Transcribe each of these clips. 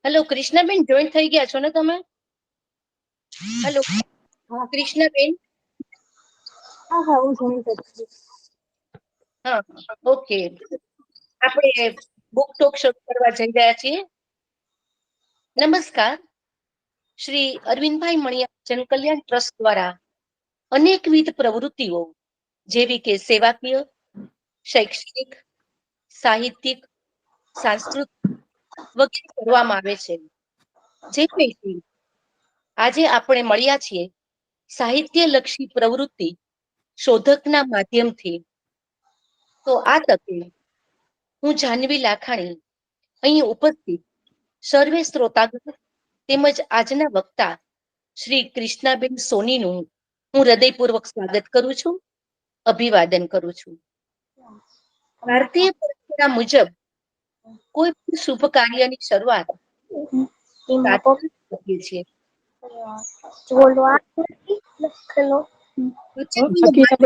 Hello Krishnaben, join થઈ ગયા છો ને તમે? હેલો કૃષ્ણાબેન. હા, હું જોઈન થઈ છું. હા, ઓકે. આપણે બુક ટોક શરૂ કરવા જઈ રહ્યા છીએ. નમસ્કાર. શ્રી અરવિંદભાઈ મણિયા જનકલ્યાણ ટ્રસ્ટ દ્વારા અનેકવિધ પ્રવૃત્તિઓ જેવી કે સેવાકીય, શૈક્ષણિક, સાહિત્યિક, સાંસ્કૃતિક વગેરે કરવામાં આવે છે. જે પૈકી આજે આપણે મળ્યા છીએ સાહિત્યલક્ષી પ્રવૃત્તિ શોધકના માધ્યમથી. તો આ તકે હું જાહ્નવી લાખાણી અહીં ઉપસ્થિત સર્વે શ્રોતાગણ તેમજ આજના વક્તા શ્રી કૃષ્ણાબેન સોનીનું હું હૃદયપૂર્વક સ્વાગત કરું છું, અભિવાદન કરું છું. ભારતીય પરંપરા મુજબ કોઈ પણ શુભ કાર્યની શરૂઆત કરીએ છીએ.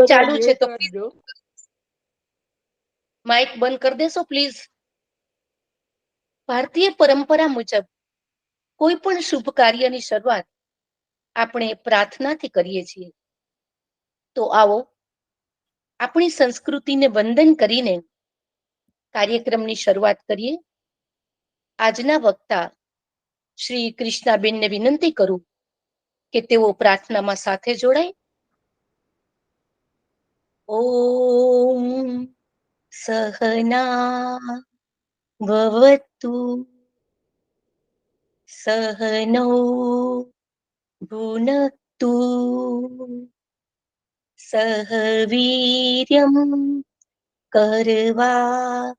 ચાલુ છે તો માઇક બંધ કરી દેશો પ્લીઝ. ભારતીય પરંપરા મુજબ કોઈ પણ શુભ કાર્યની શરૂઆત આપણે પ્રાર્થનાથી કરીએ છીએ. તો આવો આપણી સંસ્કૃતિને વંદન કરીને કાર્યક્રમની શરૂઆત કરીએ. આજના વક્તા શ્રી કૃષ્ણાબેનને વિનંતી કરું કે તેઓ પ્રાર્થનામાં સાથે જોડાય. ઓમ સહના ભવતુ સહનૌ ભુનક્તુ સહ વીર્યમ કરવાવહે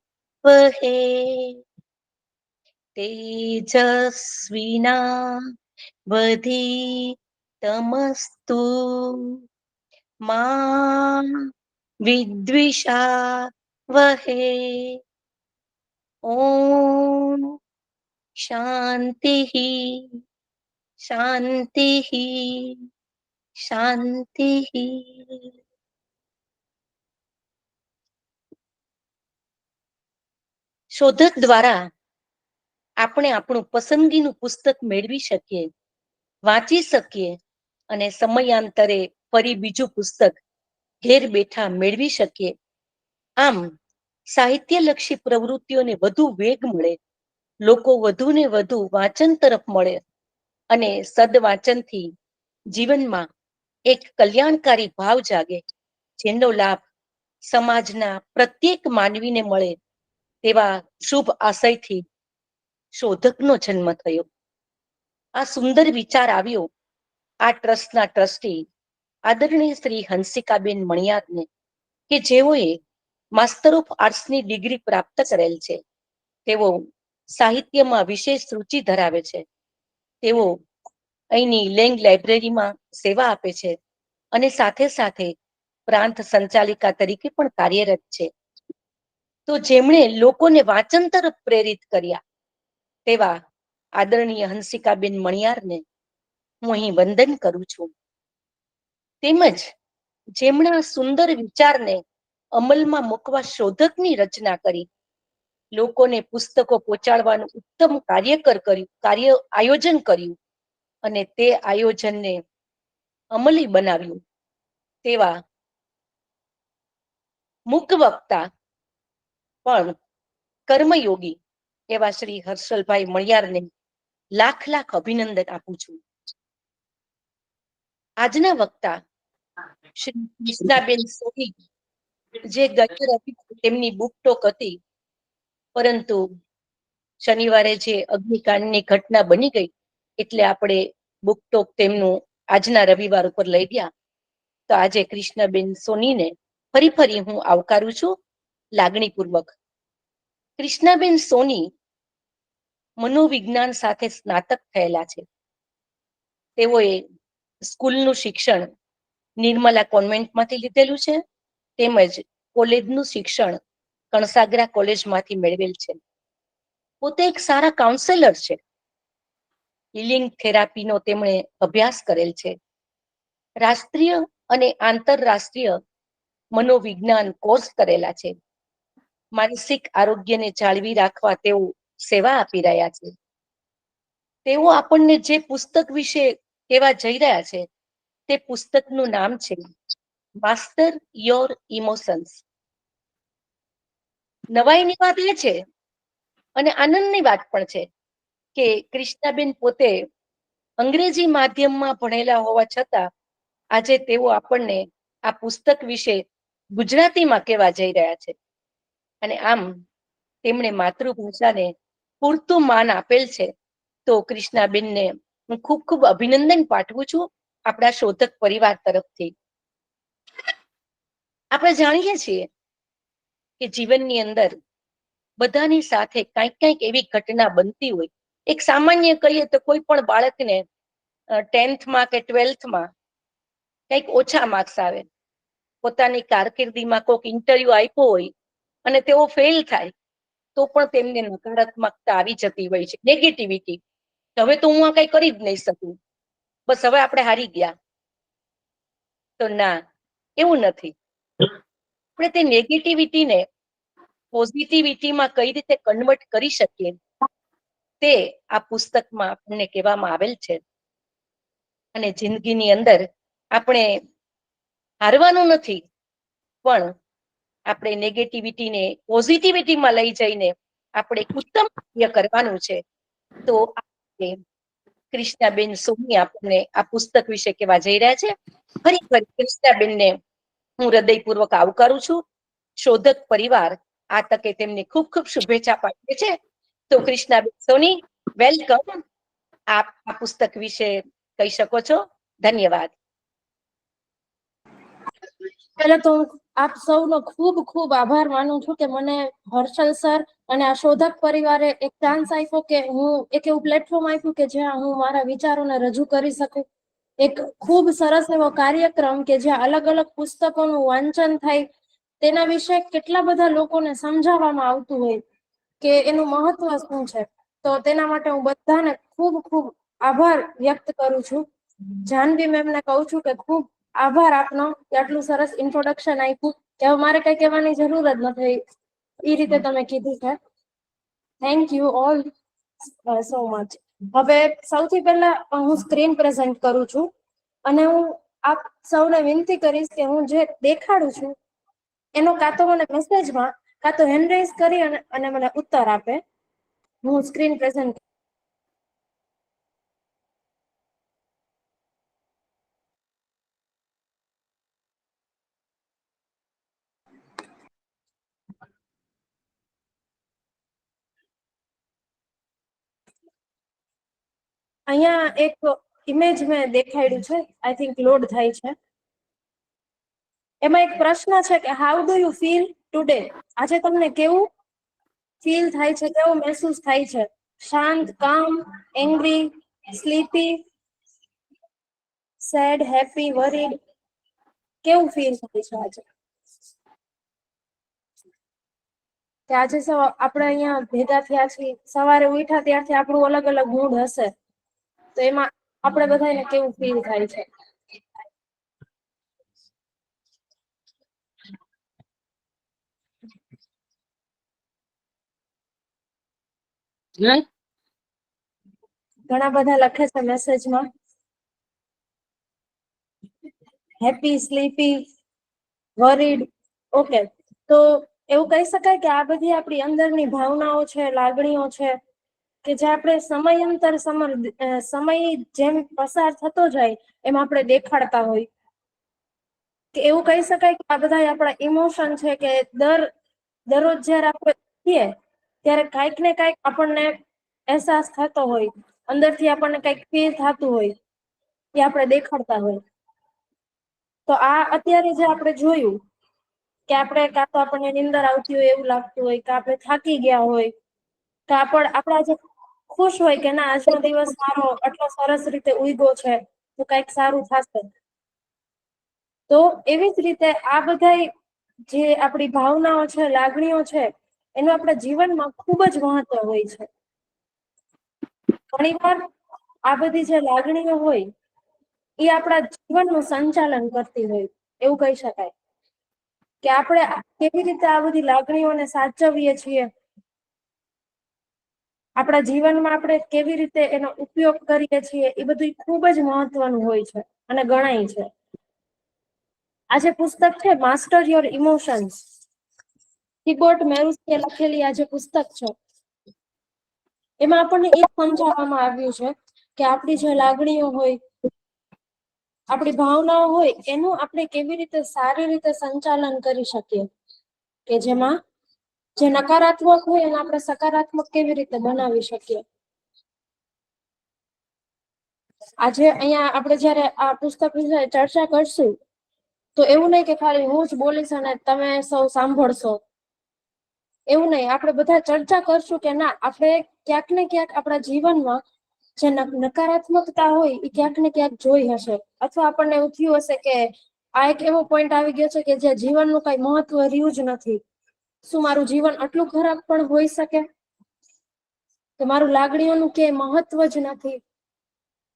તેજસ્વિના વધિતમસ્તુ મા વિદ્વિષાવહે. ઓમ શાંતિ શાંતિ શાંતિ. શોધક દ્વારા આપણે આપણું પસંદગીનું પુસ્તક મેળવી શકીએ, વાંચી શકીએ અને સમયાંતરે ફરી બીજું પુસ્તક ઘેર બેઠા મેળવી શકીએ. આમ સાહિત્યલક્ષી પ્રવૃત્તિઓને વધુ વેગ મળે, લોકો વધુ ને વધુ વાંચન તરફ મળે અને સદવાચનથી જીવનમાં એક કલ્યાણકારી ભાવ જાગે, જેનો લાભ સમાજના પ્રત્યેક માનવીને મળે તેવા શુભ આશયથી શોધકનો જન્મ થયો. આ સુંદર વિચાર આવ્યો આ ટ્રસ્ટના ટ્રસ્ટી આદરણીય શ્રી હંસિકાબેન મણિયારને, કે જેઓએ માસ્ટર ઓફ આર્ટ્સની ડિગ્રી પ્રાપ્ત કરેલ છે. તેઓ સાહિત્યમાં વિશેષ રુચિ ધરાવે છે. તેઓ અહીંની લેંગ લાઇબ્રેરીમાં સેવા આપે છે અને સાથે સાથે પ્રાંત સંચાલિકા તરીકે પણ કાર્યરત છે. તો જેમણે લોકોને વાંચન તરફ પ્રેરિત કર્યા તેવા આદરણીય હંસિકાબેન મણિયારને હું અહીં વંદન કરું છું. તેમજ જેમણા સુંદર વિચારને અમલમાં મૂકવા શોધકની રચના કરી, લોકોને પુસ્તકો પહોંચાડવાનું ઉત્તમ આયોજન કર્યું અને તે આયોજનને અમલી બનાવ્યું તેવા મૂક વક્તા પણ કર્મયોગી એવા શ્રી હર્ષલભાઈ મણિયારને લાખ લાખ અભિનંદન આપું છું. આજના વક્તા શ્રી કૃષ્ણાબેન સોની, જે ગઈ તેમની બુક ટોક હતી, પરંતુ શનિવારે જે અગ્નિકાંડની ઘટના બની ગઈ એટલે આપણે બુક ટોક તેમનું આજના રવિવાર ઉપર લઈ ગયા. તો આજે કૃષ્ણાબેન સોનીને ફરી હું આવકારું છું લાગણીપૂર્વક. કૃષ્ણાબેન સોની મનોવિજ્ઞાન સાથે સ્નાતક થયેલા છે. તેઓએ સ્કૂલનું શિક્ષણ નિર્મલા કોન્વેન્ટમાંથી લીધેલું છે, તેમજ કોલેજનું શિક્ષણ કણસાગરા કોલેજમાંથી મેળવેલ છે. પોતે એક સારા કાઉન્સેલર છે. હિલિંગ થેરાપીનો તેમણે અભ્યાસ કરેલ છે. રાષ્ટ્રીય અને આંતરરાષ્ટ્રીય મનોવિજ્ઞાન કોર્સ કરેલા છે. માનસિક આરોગ્યને જાળવી રાખવા તેઓ સેવા આપી રહ્યા છે. તેઓ આપણને જે પુસ્તક વિશે કહેવા જઈ રહ્યા છે તે પુસ્તકનું નામ છે માસ્ટર યોર ઇમોશન્સ. નવાઈની વાત એ છે અને આનંદની વાત પણ છે કે કૃષ્ણાબેન પોતે અંગ્રેજી માધ્યમમાં ભણેલા હોવા છતાં આજે તેઓ આપણને આ પુસ્તક વિશે ગુજરાતીમાં કહેવા જઈ રહ્યા છે. અને આમ તેમણે માતૃભાષાને પૂરતું માન આપેલ છે. તો કૃષ્ણાબેનને હું ખૂબ ખૂબ અભિનંદન પાઠવું છું આપણા શોધક પરિવાર તરફથી. આપણે જાણીએ છીએ કે જીવનની અંદર બધાની સાથે કંઈક કંઈક એવી ઘટના બનતી હોય. એક સામાન્ય કહીએ તો કોઈ પણ બાળકને 10th કે 12th કંઈક ઓછા માર્ક્સ આવે, પોતાની કારકિર્દીમાં કોઈક ઇન્ટરવ્યુ આપ્યો હોય અને તેઓ ફેલ થાય તો પણ તેમને નકારાત્મકતા આવી જતી હોય છે, નેગેટિવિટી. હવે તો હું આ કઈ કરી જ નહીં શકું, બસ હવે આપણે હારી ગયા. તો ના, એવું નથી. આપણે તે નેગેટિવિટીને પોઝિટિવિટીમાં કઈ રીતે કન્વર્ટ કરી શકીએ તે આ પુસ્તકમાં આપણને કહેવામાં આવેલ છે. અને જિંદગીની અંદર આપણે હારવાનું નથી, પણ આપણે નેગેટિવિટીને પોઝિટિવિટીમાં લઈ જઈને આપણે ઉત્તમ કાર્ય કરવાનું છે. તો કૃષ્ણાબેન સોની આપણને આ પુસ્તક વિશે કહેવા જઈ રહ્યા છે. ખરેખર કૃષ્ણાબેનને હું હૃદયપૂર્વક આવકારું છું. શોધક પરિવાર આ તકે તેમને ખૂબ ખૂબ શુભેચ્છા પાઠવે છે. તો કૃષ્ણાબેન સોની, વેલકમ. આપ આ પુસ્તક વિશે કહી શકો છો. ધન્યવાદ. પહેલા તો આપ સૌનો ખૂબ ખૂબ આભાર માનું છું કે મને હર્ષલ સર અને આ શોધક પરિવારે એક ચાન્સ આપ્યો, કે હું એક એવું પ્લેટફોર્મ આપ્યું કે જ્યાં હું મારા વિચારોને રજૂ કરી શકું. એક ખૂબ સરસ એવો કાર્યક્રમ કે જ્યાં અલગ અલગ પુસ્તકોનું વાંચન થાય, તેના વિશે કેટલા બધા લોકોને સમજાવવામાં આવતું હોય કે એનું મહત્વ શું છે. તો તેના માટે હું બધાને ખૂબ ખૂબ આભાર વ્યક્ત કરું છું. જાનવી મેમને કહું છું કે ખૂબ આભાર આપનો કે આટલું સરસ ઇન્ટ્રોડક્શન આપ્યું, કે હવે મારે કઈ કહેવાની જરૂર જ નથી, એ રીતે તમે કીધું છે. Thank you all so much. હવે સૌથી પહેલા હું સ્ક્રીન પ્રેઝન્ટ કરું છું અને હું આપ સૌને વિનંતી કરીશ કે હું જે દેખાડું છું એનો કાં તો મને મેસેજમાં કાં તો હેન્ડ રેઝ કરી અને મને ઉત્તર આપે. હું સ્ક્રીન પ્રેઝન્ટ અહીંયા એક ઇમેજ મેં દેખાડ્યું છે, આઈ થિંક લોડ થાય છે. એમાં એક પ્રશ્ન છે કે how do you feel today? આજે તમને કેવું ફીલ થાય છે, કેવું મહેસૂસ થાય છે? શાંત, calm, angry, sleepy, sad, happy, worried? કેવું ફીલ થાય છે આજે? કે આજે આપણે અહીંયા ભેગા થયા છીએ, સવારે ઉઠ્યા ત્યારથી આપણું અલગ અલગ મૂડ હશે, તો એમાં આપણે બધાને કેવું ફીલ થાય છે? ઘણા બધા લખે છે મેસેજમાં હેપી, સ્લીપી, વરીડ. ઓકે, તો એવું કહી શકાય કે આ બધી આપણી અંદરની ભાવનાઓ છે, લાગણીઓ છે, કે જે આપણે સમય જેમ પસાર થતો જાય એમ આપણે દેખાડતા હોય. કે એવું કહી શકાય કે આ બધા આપણા ઇમોશન છે, કે દરરોજ જયારે આપણે છીએ ત્યારે કાંઈક ને કાંઈક આપણને અહેસાસ થતો હોય, અંદરથી આપણને કંઈક ફીલ થતું હોય, એ આપણે દેખાડતા હોય. તો આ અત્યારે જે આપણે જોયું કે આપણે કાં તો આપણને નીંદર આવતી હોય એવું લાગતું હોય, કે આપણે થાકી ગયા હોય, કે આપણા જે ખુશ હોય કે ના આજનો દિવસ મારો આટલો સરસ રીતે ઉગ્યો છે, તો કંઈક સારું થશે. તો એવી જ રીતે આ બધા જે આપણી ભાવનાઓ છે, લાગણીઓ છે, એનું આપણા જીવનમાં ખૂબ જ મહત્વ હોય છે. ઘણીવાર આ બધી જે લાગણીઓ હોય એ આપણા જીવનનું સંચાલન કરતી હોય, એવું કહી શકાય. કે આપણે કેવી રીતે આ બધી લાગણીઓને સાચવીએ છીએ, આપણા જીવનમાં આપણે કેવી રીતે એનો ઉપયોગ કરીએ છીએ એ બધું ખૂબ જ મહત્વનું હોય છે અને ગણાય છે. આ જે પુસ્તક છે માસ્ટર યોર ઇમોશન્સ, થીબોટ મેરુસ્કે લખેલી આ જે પુસ્તક છે એમાં આપણને એ સમજાવવામાં આવ્યું છે કે આપણી જે લાગણીઓ હોય, આપણી ભાવનાઓ હોય એનું આપણે કેવી રીતે સારી રીતે સંચાલન કરી શકીએ, કે જેમાં જે નકારાત્મક હોય એને આપણે સકારાત્મક કેવી રીતે બનાવી શકીએ. આજે અહીંયા આપણે જયારે આ પુસ્તક વિશે ચર્ચા કરશું તો એવું નહીં કે ખાલી હું જ બોલીશ અને તમે સૌ સાંભળશો, એવું નહીં. આપણે બધા ચર્ચા કરશું કે ના, આપણે ક્યાંક ને ક્યાંક આપણા જીવનમાં જે નકારાત્મકતા હોય એ ક્યાંક ને ક્યાંક જોઈ હશે, અથવા આપણને એવું થયું હશે કે આ એક એવો પોઈન્ટ આવી ગયો છે કે જે જીવનનું કઈ મહત્વ રહ્યું જ નથી. શું મારું જીવન આટલું ખરાબ પણ હોઈ શકે કે મારું લાગણીઓનું કે મહત્વ જ નથી?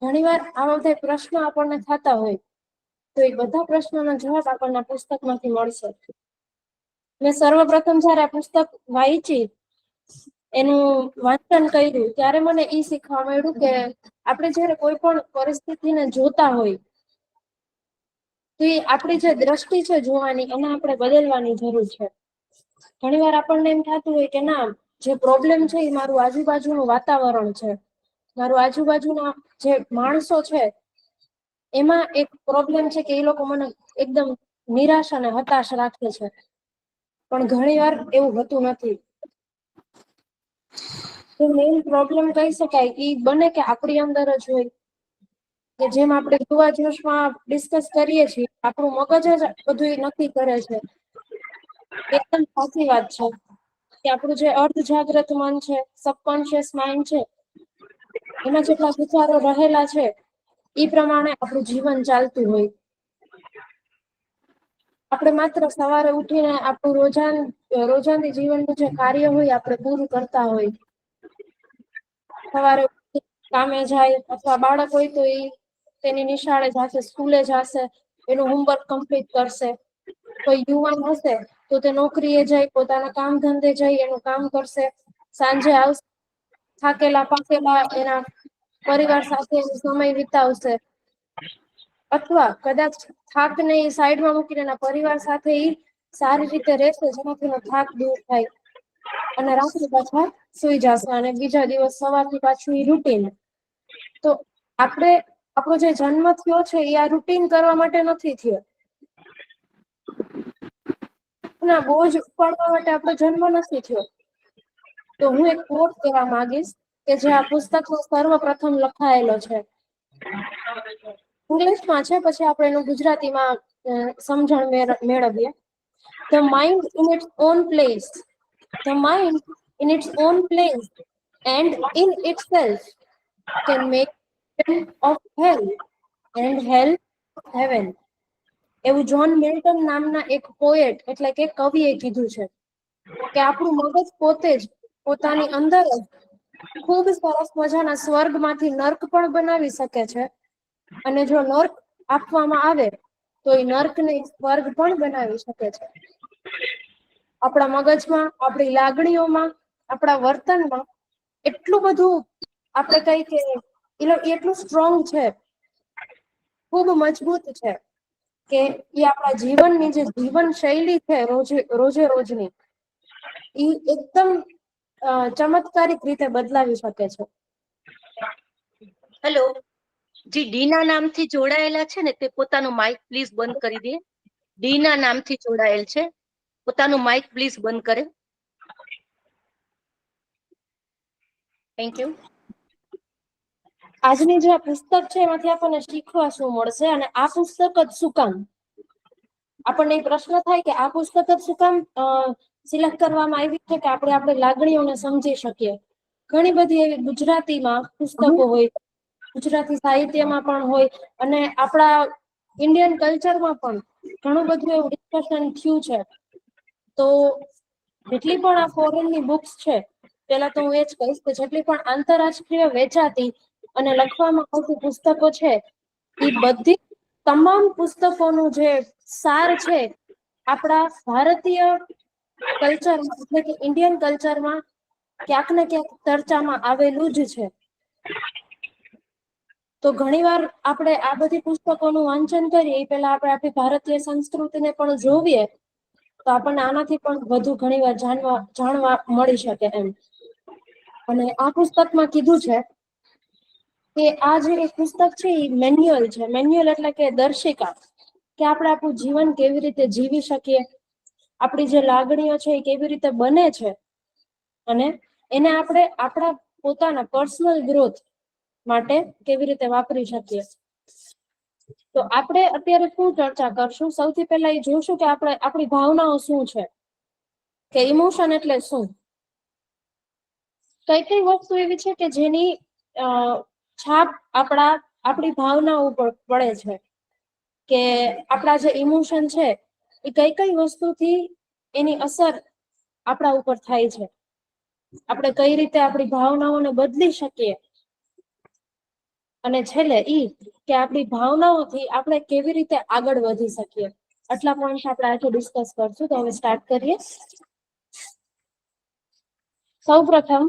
ઘણીવાર આવા બધા પ્રશ્નો આપણને થતા હોય તો એ બધા પ્રશ્નોનો જવાબ આપણને પુસ્તકમાંથી મળશે. મેં સર્વપ્રથમ જયારે આ પુસ્તક વાંચી, એનું વાંચન કર્યું, ત્યારે મને એ શીખવા મળ્યું કે આપણે જયારે કોઈ પણ પરિસ્થિતિને જોતા હોય તો એ આપણી જે દ્રષ્ટિ છે જોવાની એને આપણે બદલવાની જરૂર છે. ઘણીવાર આપણને એમ થતું હોય કે ના, જે પ્રોબ્લેમ છે એ મારું આજુબાજુનું વાતાવરણ છે, મારું આજુબાજુના જે માણસો છે એમાં એક પ્રોબ્લેમ છે કે એ લોકો મને એકદમ નિરાશ અને હતાશ રાખે છે. પણ ઘણીવાર એવું હોતું નથી. મેઇન પ્રોબ્લેમ કહી શકાય એ બને કે આપણી અંદર જ હોય, કે જેમ આપણે યુવા જોશમાં ડિસ્કસ કરીએ છીએ, આપણું મગજ જ બધું નક્કી કરે છે. એકદમ સાચી વાત છે કે આપણું જે અર્ધ જાગ્રત મન છે, સબકોન્શિયસ માઇન્ડ છે, એમાં જેટલા વિચારો રહેલા છે એ પ્રમાણે આપણું જીવન ચાલતું હોય. આપણે માત્ર સવારે ઉઠીને આપણું રોજાની જીવનનું જે કાર્ય હોય આપણે પૂરું કરતા હોય. સવારે કામે જાય, અથવા બાળક હોય તો એ તેની નિશાળે જશે, સ્કૂલે જશે, એનું હોમવર્ક કમ્પ્લીટ કરશે. કોઈ યુવાન હશે તો તે નોકરીએ જાય, પોતાના કામ ધંધે જાય, એનું કામ કરશે, સાંજે આવશે થાકેલા પાકેલા એના પરિવાર સાથે સમય વિતાવશે, અથવા કદાચ થાકને સાઈડમાં મૂકીને એના પરિવાર સાથે સારી રીતે રહેશે જેનાથી એનો થાક દૂર થાય, અને રાત્રે પાછા સુઈ જશે અને બીજા દિવસ સવારથી પાછું એ રૂટીન. તો આપણો જે જન્મ થયો છે એ આ રૂટીન કરવા માટે નથી થયો. ના, બોજ ઉપાડવા માટે આપણો જન્મ નથી થયો. તો હું એક કોટ કહેવા માંગીશ કે જે આ પુસ્તકમાં સર્વપ્રથમ લખાયેલો છે. ઇંગ્લિશમાં છે, પછી આપણે એનું ગુજરાતીમાં સમજણ મેળવીએ. The mind in its own place, the mind in its own place and in itself can make heaven of hell and hell of heaven. એવું જ્હોન મિલ્ટન નામના એક પોએટ એટલે કે કવિએ કીધું છે કે આપણું મગજ પોતે જ પોતાની અંદર જ ખૂબ સરસ મજાના સ્વર્ગમાંથી નર્ક પણ બનાવી શકે છે, અને જો નર્ક આપવામાં આવે તો એ નર્કને સ્વર્ગ પણ બનાવી શકે છે. આપણા મગજમાં, આપણી લાગણીઓમાં, આપણા વર્તનમાં એટલું બધું આપણે કઈ કે એટલું સ્ટ્રોંગ છે, ખૂબ મજબૂત છે કે એ આપણા જીવનની જે જીવન શૈલી છે રોજે રોજની, એ એકદમ ચમત્કારિક રીતે બદલાવી શકે છે. હેલો, જે ડીના નામથી જોડાયેલા છે ને તે પોતાનું માઇક પ્લીઝ બંધ કરી દે. ડીના નામથી જોડાયેલ છે, પોતાનું માઇક પ્લીઝ બંધ કરે. Thank you. આજની જે પુસ્તક છે એમાંથી આપણને શીખવા શું મળશે, અને આ પુસ્તક જ શું કામ? આપણને એ પ્રશ્ન થાય કે આ પુસ્તક જ શું કામ સિલેક્ટ કરવામાં આવી છે કે આપણે લાગણીઓને સમજી શકીએ. ઘણી બધી એવી ગુજરાતીમાં પુસ્તકો હોય, ગુજરાતી સાહિત્યમાં પણ હોય, અને આપણા ઇન્ડિયન કલ્ચરમાં પણ ઘણું બધું એવું ડિસ્કશન થયું છે. તો જેટલી પણ આ ફોરેનની બુક્સ છે, પેલા તો હું એ જ કહીશ કે જેટલી પણ આંતરરાષ્ટ્રીય વેચાતી અને લખવામાં આવતી પુસ્તકો છે, એ બધી તમામ પુસ્તકોનું જે સાર છે આપણા ભારતીય કલ્ચર એટલે કે ઇન્ડિયન કલ્ચરમાં ક્યાંક ને ક્યાંક ચર્ચામાં આવેલું જ છે. તો ઘણીવાર આપણે આ બધી પુસ્તકોનું વાંચન કરીએ એ પહેલા આપણે આપણી ભારતીય સંસ્કૃતિને પણ જોઈએ તો આપણને આનાથી પણ વધુ ઘણીવાર જાણવા મળી શકે એમ. અને આ પુસ્તકમાં કીધું છે કે આ જે એક પુસ્તક છે એ મેન્યુઅલ છે. મેન્યુઅલ એટલે કે દર્શિકા, કે આપણે આપણું જીવન કેવી રીતે જીવી શકીએ, આપણી જે લાગણીઓ છે એ કેવી રીતે બને છે, અને એને આપણે આપણા પોતાના પર્સનલ ગ્રોથ માટે કેવી રીતે વાપરી શકીએ. તો આપણે અત્યારે શું ચર્ચા કરશું, સૌથી પહેલા એ જોશું કે આપણે આપણી ભાવનાઓ શું છે, કે ઇમોશન એટલે શું. કઈ કઈ વસ્તુ એવી છે કે જેની છાપ આપણી ભાવના ઉપર પડે છે, કે આપણા જે ઇમોશન છે એ કઈ કઈ વસ્તુથી એની અસર આપણા ઉપર થાય છે, આપણે કઈ રીતે આપણી ભાવનાઓને બદલી શકીએ, અને છેલ્લે ઈ કે આપણી ભાવનાઓથી આપણે કેવી રીતે આગળ વધી શકીએ. આટલા પોઈન્ટ આપણે આજે ડિસ્કસ કરશું. તો હવે સ્ટાર્ટ કરીએ. સૌ પ્રથમ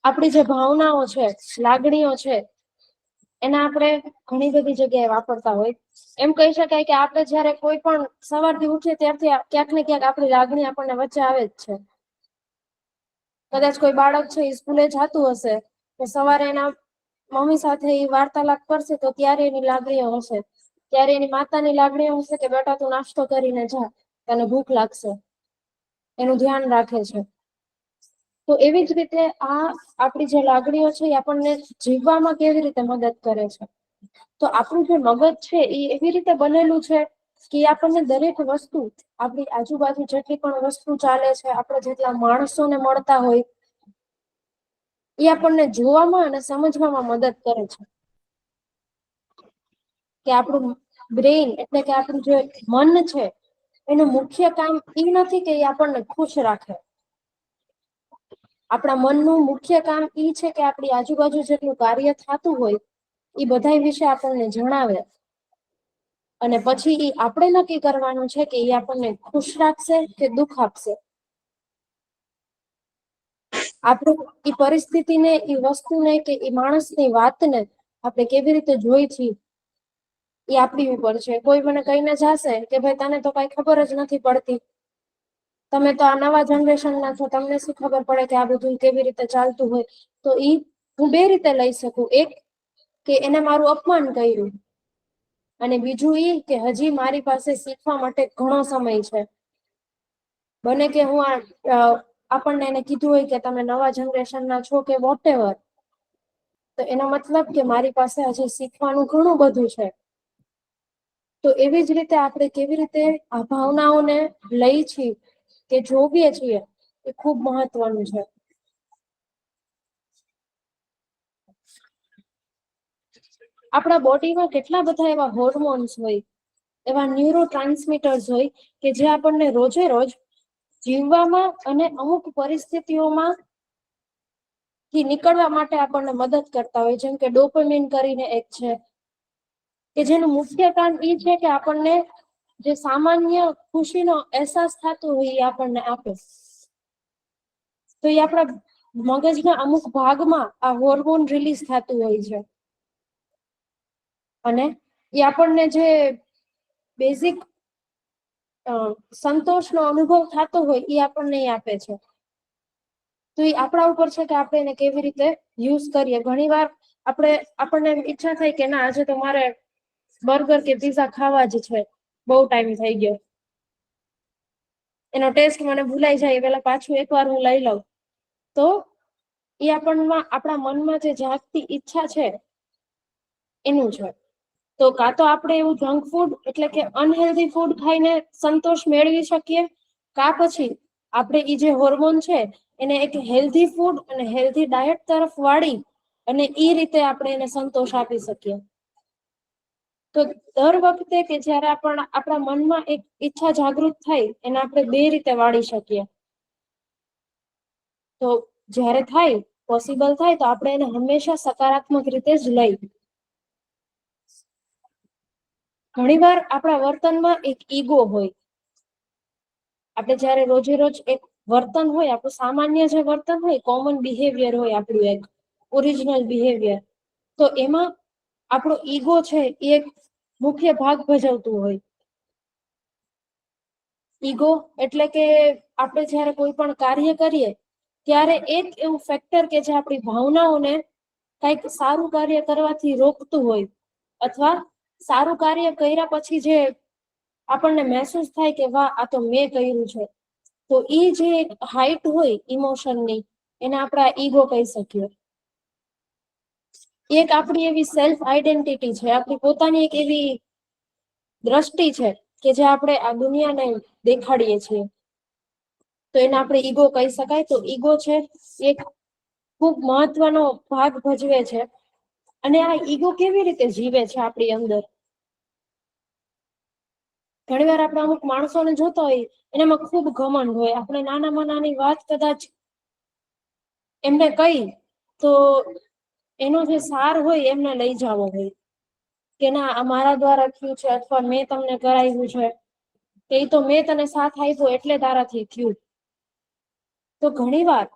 આપણી જે ભાવનાઓ છે, લાગણીઓ છે, એને આપણે ઘણી બધી જગ્યાએ વાપરતા હોય. એમ કહી શકાય કે આપણે જયારે કોઈ પણ સવારથી ઉઠીએ ત્યારથી ક્યાંક ને ક્યાંક આપણી લાગણી આપણને વચ્ચે આવે જ છે. કદાચ કોઈ બાળક છે એ સ્કૂલે જતું હશે તો સવારે એના મમ્મી સાથે એ વાર્તાલાપ કરશે તો ત્યારે એની લાગણીઓ હશે, ત્યારે એની માતાની લાગણીઓ હશે કે બેટા તું નાસ્તો કરીને જા, તને ભૂખ લાગશે, એનું ધ્યાન રાખે છે. તો એવી જ રીતે આ આપણી જે લાગણીઓ છે એ આપણને જીવવામાં કેવી રીતે મદદ કરે છે. તો આપણું જે મગજ છે એ એવી રીતે બનેલું છે કે આપણને દરેક વસ્તુ, આપણી આજુબાજુ જેટલી પણ વસ્તુ ચાલે છે, આપણે જેટલા માણસોને મળતા હોય એ આપણને જોવામાં અને સમજવામાં મદદ કરે છે. કે આપણું બ્રેઇન એટલે કે આપણું જે મન છે એનું મુખ્ય કામ એ નથી કે એ આપણને ખુશ રાખે. આપણા મનનું મુખ્ય કામ એ છે કે આપણી આજુબાજુ જેટલું કાર્ય થતું હોય એ બધા વિશે આપણને જણાવે, અને પછી એ આપણે નક્કી કરવાનું છે કે એ આપણને ખુશ રાખશે કે દુઃખ આપશે. આપણે એ પરિસ્થિતિને, એ વસ્તુને કે એ માણસની વાતને આપણે કેવી રીતે જોઈ છીએ એ આપણી ઉપર છે. કોઈ મને કહીને જશે કે ભાઈ તને તો કઈ ખબર જ નથી પડતી, તમે તો આ નવા જનરેશન ના છો, તમને શું ખબર પડે કે આ બધું કેવી રીતે ચાલતું હોય. તો ઈ હું બે રીતે લઈ શકું. એક કે એને મારું અપમાન કર્યું, અને બીજું ઈ કે હજી મારી પાસે શીખવા માટે ઘણો સમય છે. બને કે હું આપણને એને કીધું હોય કે તમે નવા જનરેશન ના છો કે વોટેવર, તો એનો મતલબ કે મારી પાસે હજી શીખવાનું ઘણું બધું છે. તો એવી જ રીતે આપણે કેવી રીતે આ ભાવનાઓને લઈ છીએ કે જોવીએ છીએ એ ખૂબ મહત્વનું છે. આપણા બોડીમાં કેટલા બધા એવા હોર્મોન્સ હોય, એવા ન્યુરો ટ્રાન્સમીટર્સ હોય કે જે આપણને રોજે રોજ જીવવામાં અને અમુક પરિસ્થિતિઓમાં થી નીકળવા માટે આપણને મદદ કરતા હોય. જેમ કે ડોપામિન કરીને એક છે કે જેનું મુખ્ય કારણ એ છે કે આપણને જે સામાન્ય ખુશીનો અહેસાસ થતો હોય એ આપણને આપે. તો એ આપણા મગજના અમુક ભાગમાં આ હોર્મોન રિલીઝ થતું હોય છે, અને એ આપણને જે બેઝિક સંતોષનો અનુભવ થતો હોય એ આપણને આપે છે. તો એ આપણા ઉપર છે કે આપણે એને કેવી રીતે યુઝ કરીએ. ઘણી વાર આપણને ઈચ્છા થાય કે ના આજે તો મારે બર્ગર કે પીઝા ખાવા જ છે, બહુ ટાઈમ થઈ ગયો, એનો ટેસ્ટ મને ભૂલાઈ જાય પેલા પાછું એકવાર હું લઈ લઉં. તો એ આપણા મનમાં જે જાગતી ઈચ્છા છે એનું છે. તો કાં તો આપણે એવું જંક ફૂડ એટલે કે અનહેલ્ધી ફૂડ ખાઈને સંતોષ મેળવી શકીએ, કાં પછી આપણે એ જે હોર્મોન છે એને એક હેલ્ધી ફૂડ અને હેલ્ધી ડાયટ તરફ વાળી અને એ રીતે આપણે એને સંતોષ આપી શકીએ. તો દર વખતે કે જયારે આપણા મનમાં એક ઈચ્છા જાગૃત થાય એને આપણે બે રીતે વાળી શકીએ. તો જયારે થાય, પોસિબલ થાય તો આપણે એને હંમેશા સકારાત્મક રીતે જ લઈ. ઘણીવાર આપણા વર્તનમાં એક ઈગો હોય. આપણે જયારે રોજે રોજ એક વર્તન હોય, આપણું સામાન્ય જે વર્તન હોય, કોમન બિહેવિયર હોય, આપણું એક ઓરિજિનલ બિહેવિયર, તો એમાં આપણો ઈગો છે એ એક મુખ્ય ભાગ ભજવતું હોય. ઈગો એટલે કે આપણે જ્યારે કોઈ પણ કાર્ય કરીએ ત્યારે એક એવું ફેક્ટર કે જે આપણી ભાવનાઓને કંઈક સારું કાર્ય કરવાથી રોકતું હોય, અથવા સારું કાર્ય કર્યા પછી જે આપણને મહેસૂસ થાય કે વાહ, આ તો મેં કર્યું છે, તો એ જે એક હાઈટ હોય ઇમોશનની, એને આપણે ઈગો કહી શકીએ. એક આપણી એવી સેલ્ફ આઈડેન્ટિટી છે, આપણી પોતાની એક એવી દ્રષ્ટિ છે કે જે આપણે આ દુનિયાને દેખાડીએ છીએ, તો એને આપણે ઈગો કહી શકાય. તો ઈગો છે એક ખૂબ મહત્વનો ભાગ ભજવે છે. અને આ ઈગો કેવી રીતે જીવે છે આપણી અંદર? ઘણીવાર આપણે અમુક માણસોને જોતા હોય, એનામાં ખૂબ ઘમંડ હોય. આપણે નાનામાં નાની વાત કદાચ એમને કહી તો એનો જે સાર હોય એમને લઈ જવો હોય કે ના, આ મારા દ્વારા થયું છે, અથવા મેં તમને કરાવ્યું છે, કે તો મેં તને સાથ આપ્યો એટલે તારાથી થયું. તો ઘણીવાર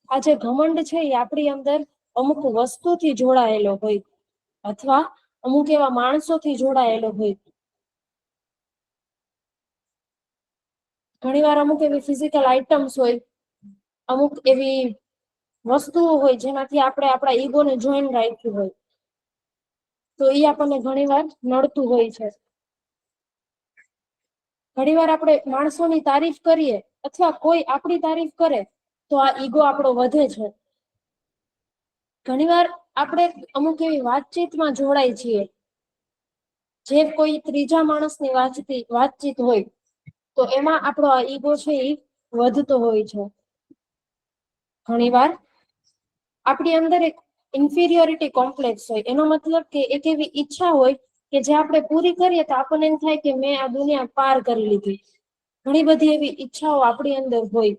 આ જે ઘમંડ છે એ આપણી અંદર અમુક વસ્તુથી જોડાયેલો હોય, અથવા અમુક એવા માણસોથી જોડાયેલો હોય. ઘણીવાર અમુક એવી ફિઝિકલ આઇટમ્સ હોય, અમુક એવી વસ્તુઓ હોય જેનાથી આપણે આપણા ઈગોને જોઈન રાખ્યું હોય, તો એ આપણને ઘણીવાર નડતું હોય છે. ઘણીવાર આપણે માણસોની તારીફ કરીએ અથવા કોઈ આપણી તારીફ કરે તો આ ઈગો આપણો વધે છે. ઘણીવાર આપણે અમુક એવી વાતચીતમાં જોડાય છીએ જે કોઈ ત્રીજા માણસની વાતચીત હોય, તો એમાં આપણો આ ઈગો છે એ વધતો હોય છે. ઘણીવાર આપણી અંદર એક ઇન્ફિરિયોરિટી કોમ્પ્લેક્સ હોય, એનો મતલબ કે એક એવી ઈચ્છા હોય કે જે આપણે પૂરી કરીએ તો આપણને એમ થાય કે મેં આ દુનિયા પાર કરી લીધી. ઘણી બધી એવી ઈચ્છાઓ આપણી અંદર હોય,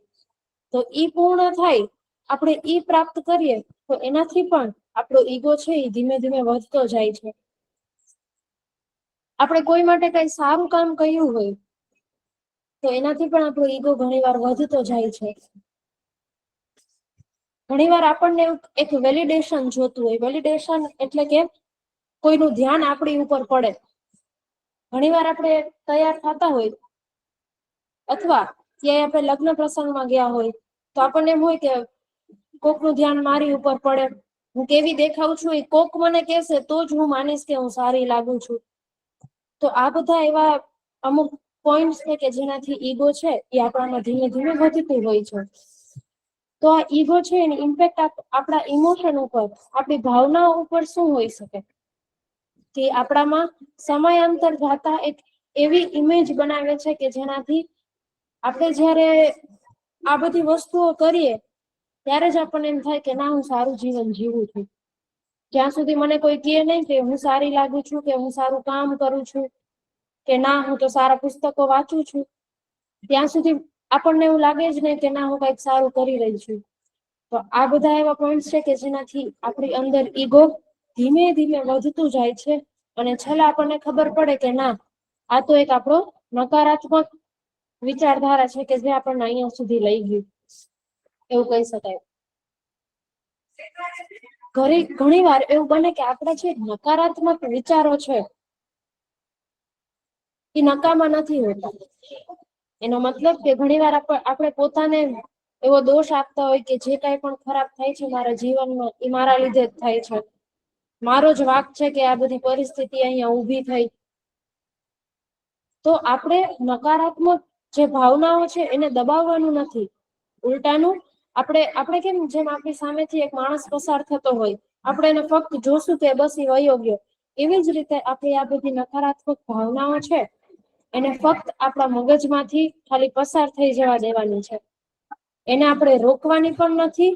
તો ઈ પૂર્ણ થાય, આપણે ઈ પ્રાપ્ત કરીએ, તો એનાથી પણ આપણો ઈગો છે એ ધીમે ધીમે વધતો જાય છે. આપણે કોઈ માટે કઈ સારું કામ કર્યું હોય તો એનાથી પણ આપણો ઈગો ઘણીવાર વધતો જાય છે. ઘણીવાર આપણને એક વેલિડેશન જોતું હોય. વેલિડેશન એટલે કે કોઈનું ધ્યાન આપણી ઉપર પડે. ઘણીવાર આપણે તૈયાર થતા હોય, અથવા ક્યાંય આપણે લગ્ન પ્રસંગમાં ગયા હોય, તો આપણને એમ હોય કે કોકનું ધ્યાન મારી ઉપર પડે, હું કેવી દેખાઉં છું એ કોક મને કહેશે તો જ હું માનીશ કે હું સારી લાગુ છું. તો આ બધા એવા અમુક પોઈન્ટ્સ છે કે જેનાથી ઈગો છે એ આપણામાં ધીમે ધીમે વધતું હોય છે. તો આ ઈગો છે એની ઇમ્પેક્ટ આપણા ઇમોશન ઉપર, આપણી ભાવનાઓ ઉપર શું હોઈ શકે? કે આપણામાં સમયાંતર જાતા એક એવી ઇમેજ બનાવે છે કે જેનાથી આપણે જ્યારે આ બધી વસ્તુઓ કરીએ ત્યારે જ આપણને એમ થાય કે ના, હું સારું જીવન જીવું છું. જ્યાં સુધી મને કોઈ કહે નહીં કે હું સારી લાગુ છું, કે હું સારું કામ કરું છું, કે ના હું તો સારા પુસ્તકો વાંચું છું, ત્યાં સુધી આપણને એવું લાગે જ નહીં કે ના, હું કંઈક સારું કરી રહી છું. તો આ બધા એવા પોઈન્ટ છે કે જેનાથી આપણી અંદર ઈગો ધીમે ધીમે વધતું જાય છે, અને છેલ્લે આપણને ખબર પડે કે ના, આ તો એક આપણો નકારાત્મક વિચારધારા છે કે જે આપણને અહીંયા સુધી લઈ ગયું, એવું કહી શકાય. ઘણી વાર એવું બને કે આપણા જે નકારાત્મક વિચારો છે એ નકામા નથી હોતા. એનો મતલબ કે ઘણીવાર આપણે પોતાને એવો દોષ આપતા હોય કે જે કાંઈ પણ ખરાબ થાય છે મારા જીવનમાં એ મારા લીધે જ થાય છે, મારો જ વાંક છે કે આ બધી પરિસ્થિતિ અહીંયા ઊભી થઈ. તો આપણે નકારાત્મક જે ભાવનાઓ છે એને દબાવવાનું નથી, ઉલટાનું આપણે કેમ, જેમ આપણી સામેથી એક માણસ પસાર થતો હોય, આપણે એને ફક્ત જોશું કે બસ એ વયો ગયો, એવી જ રીતે આપણી આ બધી નકારાત્મક ભાવનાઓ છે એને ફક્ત આપણા મગજમાંથી ખાલી પસાર થઈ જવા દેવાની છે. એને આપણે રોકવાની પણ નથી,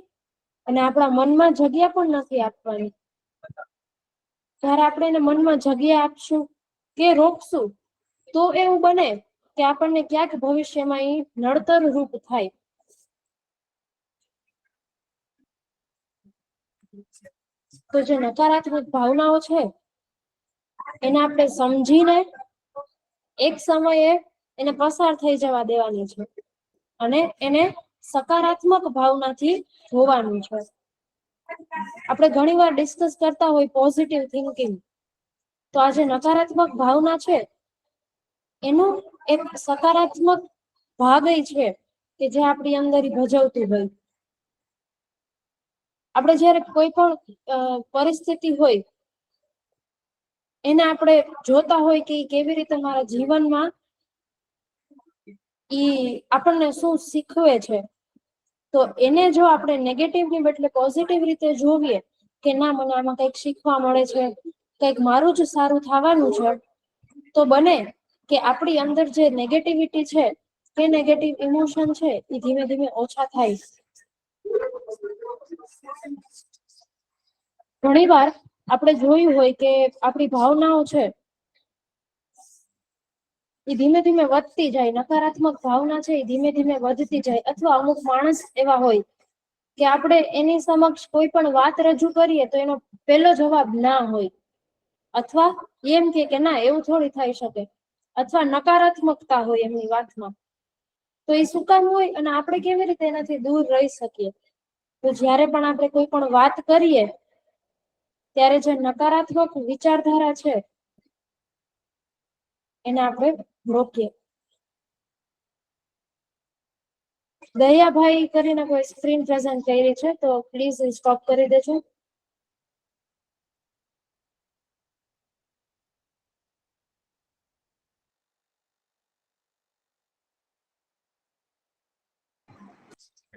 અને આપણા મનમાં જગ્યા પણ નથી આપવાની. જ્યારે આપણે એને મનમાં જગ્યા આપશું કે રોકશું, તો એવું બને કે આપણને ક્યાંક ભવિષ્યમાં એ નડતર રૂપ થાય. તો જે નકારાત્મક ભાવનાઓ છે એને આપણે સમજીને એક સમયે એને પસાર થઈ જવા દેવાની છે, અને એને સકારાત્મક ભાવનાથી જોવાનું છે. આપણે ઘણીવાર ડિસ્કસ કરતા હોય પોઝિટિવ થિંકિંગ, તો આ જે નકારાત્મક ભાવના છે એનો એક સકારાત્મક ભાગ છે કે જે આપણી અંદર ભજવતું હોય. આપણે જયારે કોઈ પણ પરિસ્થિતિ હોય એને આપણે જોતા હોય કે કેવી રીતે મારા જીવનમાં આપણને શું શીખવે છે, તો એને જો આપણે નેગેટિવની બદલે પોઝિટિવ રીતે જોઈએ કે ના, મને આમાં કંઈક શીખવા મળે છે, કંઈક મારું જ સારું થવાનું છે, તો બને કે આપણી અંદર જે નેગેટિવિટી છે, કે નેગેટિવ ઇમોશન છે, એ ધીમે ધીમે ઓછા થાય. ઘણી વાર આપણે જોયું હોય કે આપણી ભાવનાઓ છે એ ધીમે ધીમે વધતી જાય, નકારાત્મક ભાવના છે એ ધીમે ધીમે વધતી જાય. અથવા અમુક માણસ એવા હોય કે આપણે એની સમક્ષ કોઈ પણ વાત રજૂ કરીએ તો એનો પહેલો જવાબ ના હોય, અથવા એમ કે ના, એવું થોડી થઈ શકે, અથવા નકારાત્મકતા હોય એમની વાતમાં. તો એ શું કામ હોય અને આપણે કેવી રીતે એનાથી દૂર રહી શકીએ? તો જ્યારે પણ આપણે કોઈ પણ વાત કરીએ ત્યારે જે નકારાત્મક વિચારધારા છે એને આપણે રોકીએ. દયાભાઈ કરીને કોઈ સ્ક્રીન પ્રેઝન્ટ કરી છે, તો પ્લીઝ સ્ટોપ કરી દેજો.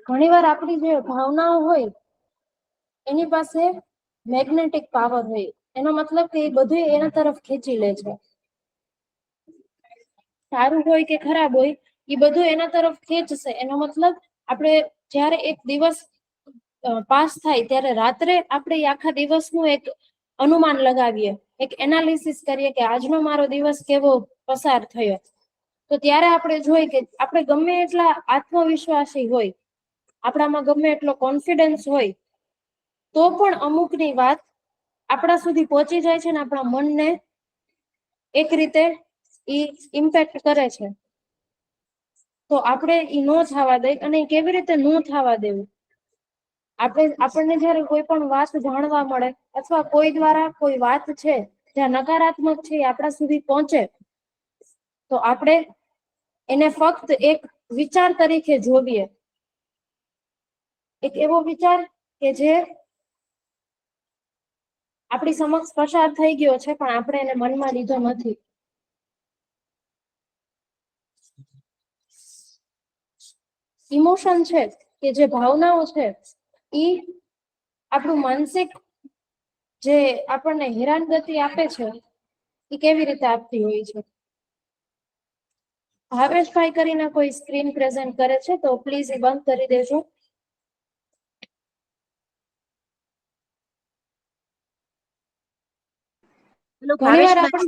ઘણીવાર આપણી જે ભાવનાઓ હોય એની પાસે મેગ્નેટિક પાવર હોય. એનો મતલબ કે એ બધું એના તરફ ખેંચી લે છે. સારું હોય કે ખરાબ હોય, એ બધું એના તરફ ખેંચશે. એનો મતલબ આપણે જ્યારે એક દિવસ પાસ થાય ત્યારે રાત્રે આપણે આખા દિવસનું એક અનુમાન લગાવીએ, એક એનાલિસિસ કરીએ કે આજનો મારો દિવસ કેવો પસાર થયો. તો ત્યારે આપણે જોઈ કે આપણે ગમે એટલા આત્મવિશ્વાસી હોય, આપણામાં ગમે એટલો કોન્ફિડન્સ હોય, તો પણ અમુકની વાત આપણા સુધી પહોંચી જાય છે ને આપણા મનને એક રીતે ઇમ્પેક્ટ કરે છે. તો આપણે નો થવા દઈ. અને કેવી રીતે નો થવા દેવું? આપણને જયારે કોઈ પણ વાત જાણવા મળે અથવા કોઈ દ્વારા કોઈ વાત છે જ્યાં નકારાત્મક છે એ આપણા સુધી પહોંચે, તો આપણે એને ફક્ત એક વિચાર તરીકે જોવીએ. એક એવો વિચાર કે જે આપણી સમક્ષ પસાર થઈ ગયો છે પણ આપણે એને મનમાં લીધો નથી. ઇમોશન છે કે જે ભાવનાઓ છે એ આપણું માનસિક જે આપણને હેરાનગતિ આપે છે એ કેવી રીતે આપતી હોય છે. ભાવેશભાઈ કરીને કોઈ સ્ક્રીન પ્રેઝન્ટ કરે છે, તો પ્લીઝ એ બંધ કરી દેજો. હેલો ઘણી વાર આપણે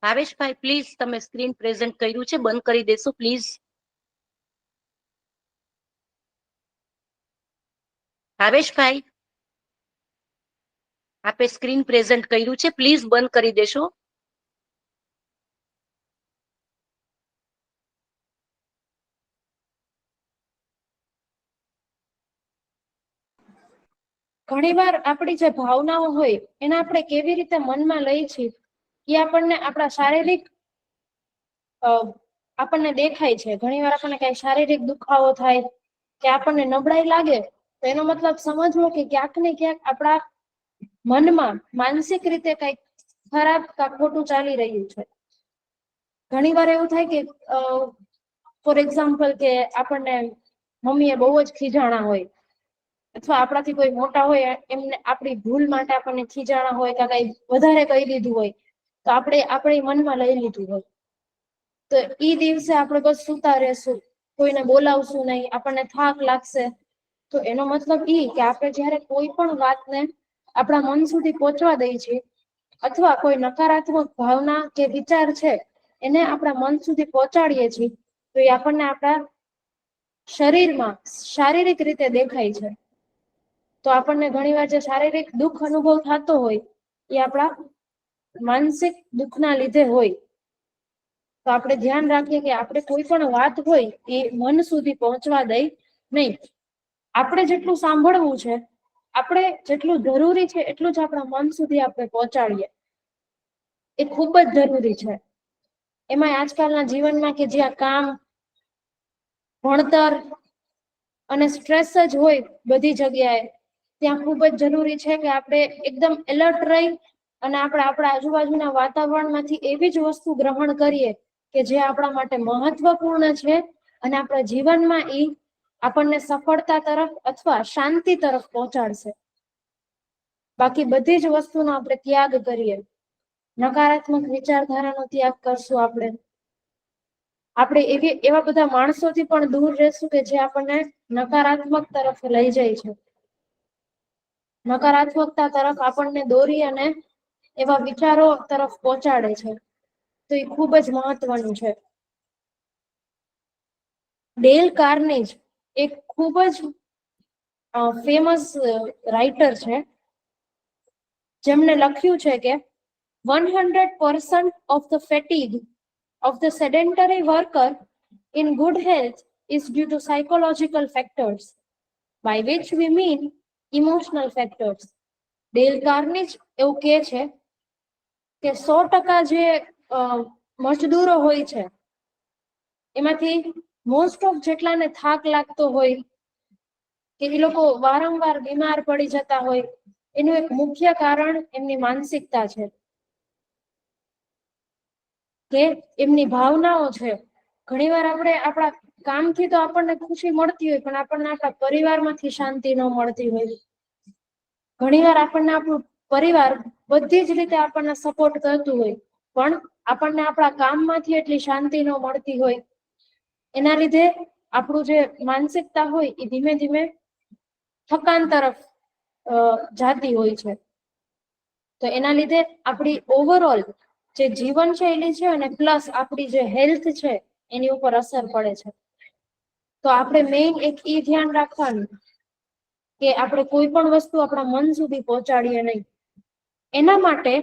ભાવેશભાઈ, પ્લીઝ, તમે સ્ક્રીન પ્રેઝન્ટ કર્યું છે, બંધ કરી દેશો પ્લીઝ. ભાવેશભાઈ, આપે સ્ક્રીન પ્રેઝન્ટ કર્યું છે, પ્લીઝ બંધ કરી દેશો. ઘણીવાર આપણી જે ભાવનાઓ હોય એને આપણે કેવી રીતે મનમાં લઈ છીએ એ આપણને આપણા શારીરિક આપણને દેખાય છે. ઘણીવાર આપણને કઈ શારીરિક દુખાવો થાય કે આપણને નબળાઈ લાગે, તો એનો મતલબ સમજવો કે ક્યાંક ને ક્યાંક આપણા મનમાં માનસિક રીતે કઈક ખરાબ કે ખોટું ચાલી રહ્યું છે. ઘણી વાર એવું થાય કે ફોર એક્ઝામ્પલ કે આપણને મમ્મી એ બહુ જ ખીજાણા હોય, અથવા આપણાથી કોઈ મોટા હોય એમને આપણી ભૂલ માટે આપણને ખીજાણા હોય કે કઈ વધારે કહી દીધું હોય, તો આપણે મનમાં લઈ લીધું હોય, તો ઈ દિવસે આપણે બસ સુતા રહેશું, કોઈને બોલાવશું નહીં, આપણને થાક લાગશે. તો એનો મતલબ કે આપણે જયારે કોઈ પણ વાતને આપણા મન સુધી પહોંચવા દઈ છીએ, અથવા કોઈ નકારાત્મક ભાવના કે વિચાર છે એને આપણા મન સુધી પહોંચાડીએ છીએ, તો એ આપણને આપણા શરીરમાં શારીરિક રીતે દેખાય છે. તો આપણને ઘણી વાર જે શારીરિક દુઃખ અનુભવ થતો હોય એ આપણા માનસિક દુઃખના લીધે હોય. તો આપણે ધ્યાન રાખીએ કે આપણે કોઈ પણ વાત હોય એ મન સુધી પહોંચવા દઈ નહીં. આપણે જેટલું સાંભળવું છે, આપણે જેટલું જરૂરી છે એટલું જ આપણા મન સુધી આપણે પહોંચાડીએ, એ ખૂબ જ જરૂરી છે. એમાં આજકાલના જીવનમાં કે જ્યાં કામ, ભણતર અને સ્ટ્રેસ જ હોય બધી જગ્યાએ, ત્યાં ખૂબ જ જરૂરી છે કે આપણે એકદમ એલર્ટ રહી અને આપણે આપણા આજુબાજુના વાતાવરણમાંથી એવી જ વસ્તુ ગ્રહણ કરીએ કે જે આપણા માટે મહત્વપૂર્ણ છે અને આપણા જીવનમાં એ આપણને સફળતા તરફ અથવા શાંતિ તરફ પહોંચાડશે. બાકી બધી જ વસ્તુનો આપણે ત્યાગ કરીએ, નકારાત્મક વિચારધારાનો ત્યાગ કરશું, આપણે એવા બધા માણસોથી પણ દૂર રહેશું કે જે આપણને નકારાત્મક તરફ લઈ જાય છે, નકારાત્મકતા તરફ આપણને દોરી અને એવા વિચારો તરફ પહોંચાડે છે. તો એ ખૂબ જ મહત્વનું છે. ડેલ કાર્નેજ એક ખૂબ જ ફેમસ રાઇટર છે, જેમને લખ્યું છે કે 100% of the fatigue of the sedentary worker in good health is due to psychological factors, by which we mean emotional factors. Dale Carnegie કહે છે કે 100% જે મજદૂરો હોય છે એમાંથી મોસ્ટ ઓફ જેટલાને થાક લાગતો હોય કે એ લોકો વારંવાર બીમાર પડી જતા હોય, એનું એક મુખ્ય કારણ એમની માનસિકતા છે, કે એમની ભાવનાઓ છે. ઘણીવાર આપણે આપણા કામથી તો આપણને ખુશી મળતી હોય, પણ આપણને આપણા પરિવારમાંથી શાંતિ ન મળતી હોય. ઘણીવાર આપણને આપણું પરિવાર બધી જ રીતે આપણને સપોર્ટ કરતું હોય, પણ આપણને આપણા કામમાંથી એટલી શાંતિ ન મળતી હોય. એના લીધે આપણું જે માનસિકતા હોય એ ધીમે ધીમે થકાન તરફ જાતી હોય છે. તો એના લીધે આપણી ઓવરઓલ જે જીવનશૈલી છે અને પ્લસ આપણી જે હેલ્થ છે એની ઉપર અસર પડે છે. તો આપણે મેઇન એક ઈ ધ્યાન રાખવાનું કે આપણે કોઈ પણ વસ્તુ આપણા મન સુધી પહોંચાડીએ નહીં. એના માટે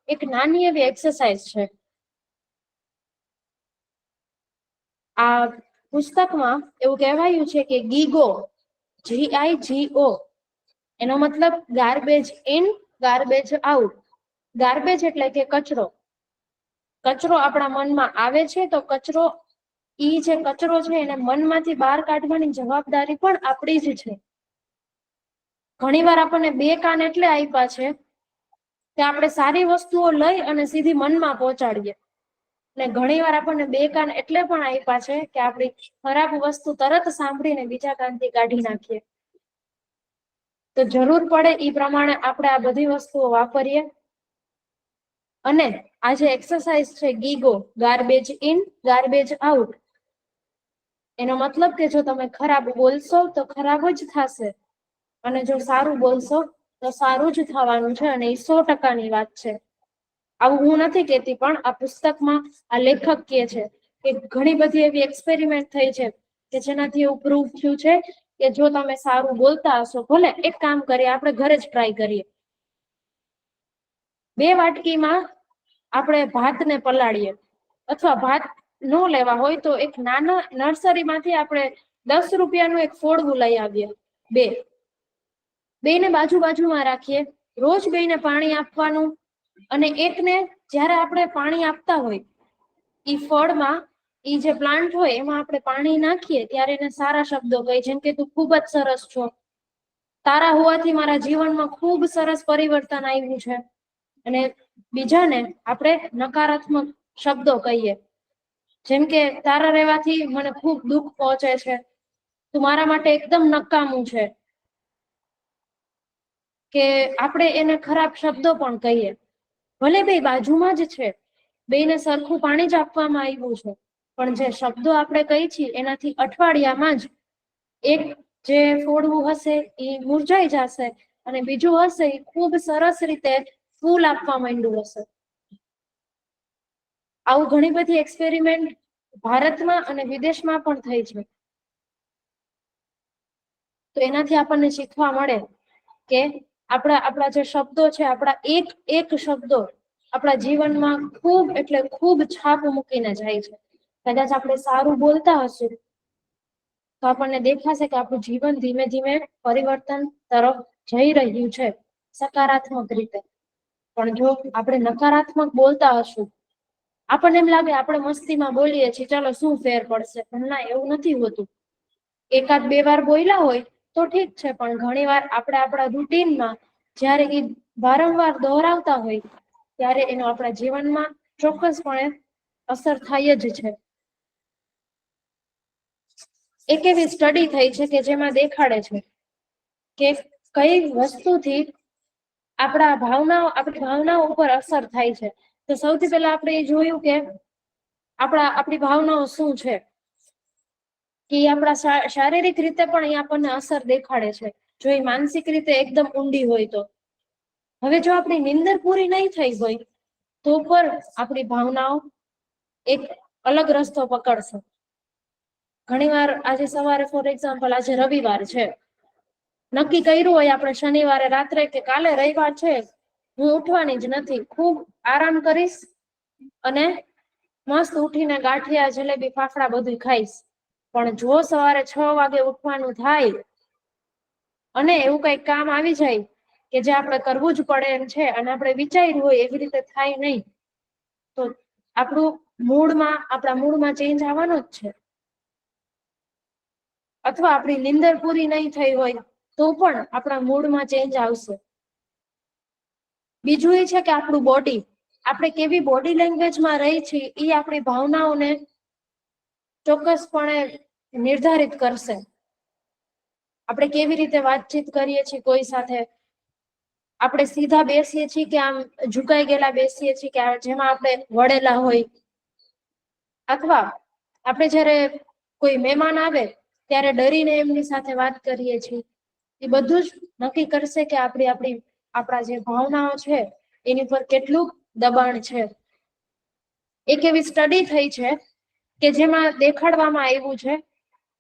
એક નાની એવી એક્સરસાઇઝ છે. આ પુસ્તકમાં એવું કહેવાયું છે કે ગીગો, GIGO, એનો મતલબ garbage in garbage out. Garbage એટલે કે કચરો. કચરો આપણા મનમાં આવે છે તો કચરો, ઈ જે કચરો છે એને મનમાંથી બહાર કાઢવાની જવાબદારી પણ આપણી જ છે. ઘણીવાર આપણને બે કાન એટલે આપ્યા છે કે આપણે સારી વસ્તુઓ લઈ અને સીધી મનમાં પહોંચાડીએ, ને ઘણીવાર આપણને બે કાન એટલે પણ આપ્યા છે કે આપણી ખરાબ વસ્તુ તરત સાંભળીને બીજા કાનથી કાઢી નાખીએ. તો જરૂર પડે એ પ્રમાણે આપણે આ બધી વસ્તુઓ વાપરીએ. અને આ જે એક્સરસાઇઝ છે Gigo, garbage in garbage out, એનો મતલબ કે જો તમે ખરાબ બોલશો તો ખરાબ જ થશે, અને જો સારું બોલશો તો સારું જ થવાનું છે, અને એ 100%ની વાત છે. આવું હું નથી કેતી, પણ આ પુસ્તકમાં આ લેખક કહે છે કે ઘણી બધી એવી એક્સપેરિમેન્ટ થઈ છે કે જેનાથી એવું પ્રૂવ થયું છે કે જો તમે સારું બોલતા હશો, ભલે એક કામ કરીએ, આપણે ઘરે જ ટ્રાય કરીએ. 2 વાટકીમાં આપણે ભાતને પલાળીએ, અથવા ભાત ન લેવા હોય તો એક નાના નર્સરીમાંથી આપણે 10 રૂપિયાનું એક ફોડવું લઈ આવીએ. બેને બાજુમાં રાખીએ, રોજ બેને પાણી આપવાનું, અને એકને જ્યારે આપણે પાણી આપતા હોય ઈ ફળમાં, ઈ જે પ્લાન્ટ હોય એમાં આપણે પાણી નાખીએ ત્યારે એને સારા શબ્દો કહે, જેમ કે તું ખૂબ જ સરસ છો, તારા હોવાથી મારા જીવનમાં ખૂબ સરસ પરિવર્તન આવ્યું છે. અને બીજાને આપણે નકારાત્મક શબ્દો કહીએ, જેમ કે તારા રહેવાથી મને ખૂબ દુઃખ પહોંચે છે, તું મારા માટે એકદમ નકામું છે, કે આપણે એને ખરાબ શબ્દો પણ કહીએ. ભલે બે બાજુમાં જ છે, બેને સરખું પાણી જ આપવામાં આવ્યું છે, પણ જે શબ્દો આપણે કહી છીએ એનાથી અઠવાડિયામાં જ એક જે ફોડવું હશે એ મુરઝાઈ જશે, અને બીજું હશે એ ખૂબ સરસ રીતે ફૂલ આપવા માંડ્યું હશે. આવું ઘણી બધી એક્સપેરિમેન્ટ ભારતમાં અને વિદેશમાં પણ થઈ છે. તો એનાથી આપણને શીખવા મળે કે આપણા જે શબ્દો છે, આપણા એક શબ્દો આપણા જીવનમાં ખૂબ એટલે ખૂબ છાપ મૂકીને જાય છે. કદાચ આપણે સારું બોલતા હશું તો આપણને દેખાશે કે આપણું જીવન ધીમે ધીમે પરિવર્તન તરફ જઈ રહ્યું છે, સકારાત્મક રીતે. પણ જો આપણે નકારાત્મક બોલતા હશું, આપણને એમ લાગે આપણે મસ્તીમાં બોલીએ છીએ, ચાલો શું ફેર પડશે, પણ ના, એવું નથી હોતું. એકાદ બે વાર બોલ્યા હોય તો ઠીક છે, પણ ઘણી વાર આપણે આપણા રૂટીનમાં જયારે એ વારંવાર દોહરાવતા હોય ત્યારે એનો આપણા જીવનમાં ચોક્કસપણે અસર થાય જ છે. એક એવી સ્ટડી થઈ છે કે જેમાં દેખાડે છે કે કઈ વસ્તુથી આપણી ભાવનાઓ ઉપર અસર થાય છે. તો સૌથી પહેલા આપણે એ જોયું કે આપણી ભાવનાઓ શું છે, કે આપણા શારીરિક રીતે પણ એ આપણને અસર દેખાડે છે, જો એ માનસિક રીતે એકદમ ઊંડી હોય તો. હવે જો આપણી નીંદર પૂરી નહીં થઈ હોય તો પણ આપણી ભાવનાઓ એક અલગ રસ્તો પકડશે. ઘણીવાર આજે સવારે, ફોર એક્ઝામ્પલ, આજે રવિવાર છે, નક્કી કર્યું હોય આપણે શનિવારે રાત્રે કે કાલે રવિવાર છે, હું ઉઠવાની જ નથી, ખૂબ આરામ કરીશ અને મસ્ત ઉઠીને ગાંઠિયા, જલેબી, ફાફડા બધું ખાઈશ. પણ જો સવારે 6 વાગે ઉઠવાનું થાય અને એવું કઈક કામ આવી જાય કે જે આપણે કરવું જ પડે એમ છે અને આપણે વિચાર્યું હોય એવી રીતે થાય નહીં, તો આપણા મૂડમાં ચેન્જ આવવાનો જ છે. અથવા આપણી નીંદર પૂરી નહીં થઈ હોય તો પણ આપણા મૂડમાં ચેન્જ આવશે. બીજું એ છે કે આપણું બોડી, આપણે કેવી બોડી લેંગ્વેજમાં રહી છીએ એ આપણી ભાવનાઓને ચોક્કસપણે નિર્ધારિત કરશે. આપણે કેવી રીતે વાતચીત કરીએ છીએ કોઈ સાથે, આપણે સીધા બેસીએ છીએ કે આમ ઝુકાઈ ગયેલા બેસીએ છીએ, કે જેમાં આપણે વળેલા હોય, અથવા આપણે જયારે કોઈ મહેમાન આવે ત્યારે ડરીને એમની સાથે વાત કરીએ છીએ, એ બધું જ નક્કી કરશે કે આપણા જે ભાવનાઓ છે એની પર કેટલું દબાણ છે. એક એવી સ્ટડી થઈ છે કે જેમાં દેખાડવામાં આવ્યું છે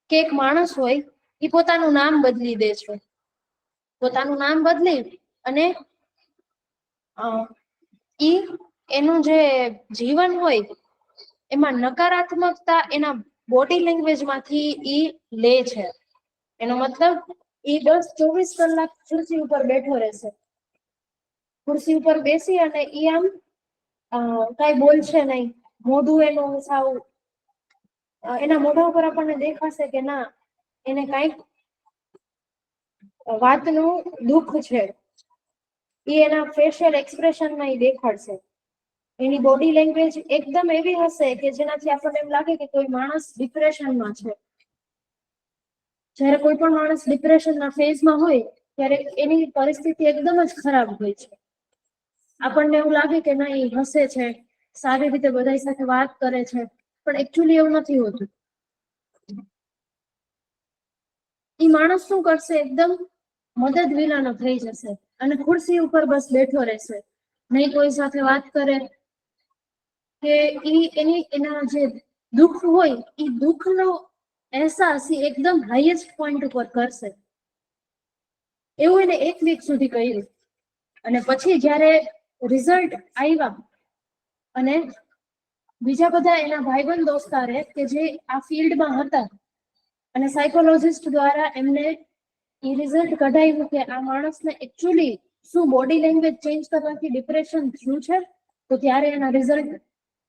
કે એક માણસ હોય એ પોતાનું નામ બદલી દે છે. પોતાનું નામ બદલી અને એનું જે જીવન હોય એમાં નકારાત્મકતા એના બોડી લેંગ્વેજ માંથી ઈ લે છે. એનો મતલબ ઈ 10-24 કલાક ખુરશી ઉપર બેઠો રહેશે. ખુરશી ઉપર બેસી અને ઈ આમ કઈ બોલશે નહીં, મોઢું એનું સાવ, એના મોઢા ઉપર આપણને દેખાશે કે ના, એને કઈક વાતનું દુઃખ છે. એ એના ફેશિયલ એક્સપ્રેશનમાં એ દેખાડશે. એની બોડી લેંગ્વેજ એકદમ એવી હશે કે જેનાથી આપણને એમ લાગે કે કોઈ માણસ ડિપ્રેશનમાં છે. જ્યારે કોઈ પણ માણસ ડિપ્રેશનના ફેઝમાં હોય ત્યારે એની પરિસ્થિતિ એકદમ જ ખરાબ હોય છે. આપણને એવું લાગે કે ના, એ હસે છે, સારી રીતે બધા સાથે વાત કરે છે, પણ એકચ્યુઅલી એવું નથી હોતું. એ માણસ શું કરશે, એકદમ મદદ વિનાનો થઈ જશે અને ખુરશી ઉપર બસ બેઠો રહેશે, નહીં કોઈ સાથે વાત કરે કે એના જે દુઃખ હોય એ દુઃખનો અહેસાસ એકદમ હાઈએસ્ટ પોઈન્ટ ઉપર કરશે. એવું એને 1 વીક સુધી કર્યું અને પછી જયારે રિઝલ્ટ આવ્યા અને બીજા બધા એના ભાઈબંધ દોસ્તારે કે જે આ ફિલ્ડમાં હતા અને સાયકોલોજીસ્ટ દ્વારા એમને એ રિઝલ્ટ કઢાવ્યું કે આ માણસને એકચ્યુઅલી શું બોડી લેંગ્વેજ ચેન્જ કરવાથી ડિપ્રેશન થયું છે, તો ત્યારે એના રિઝલ્ટ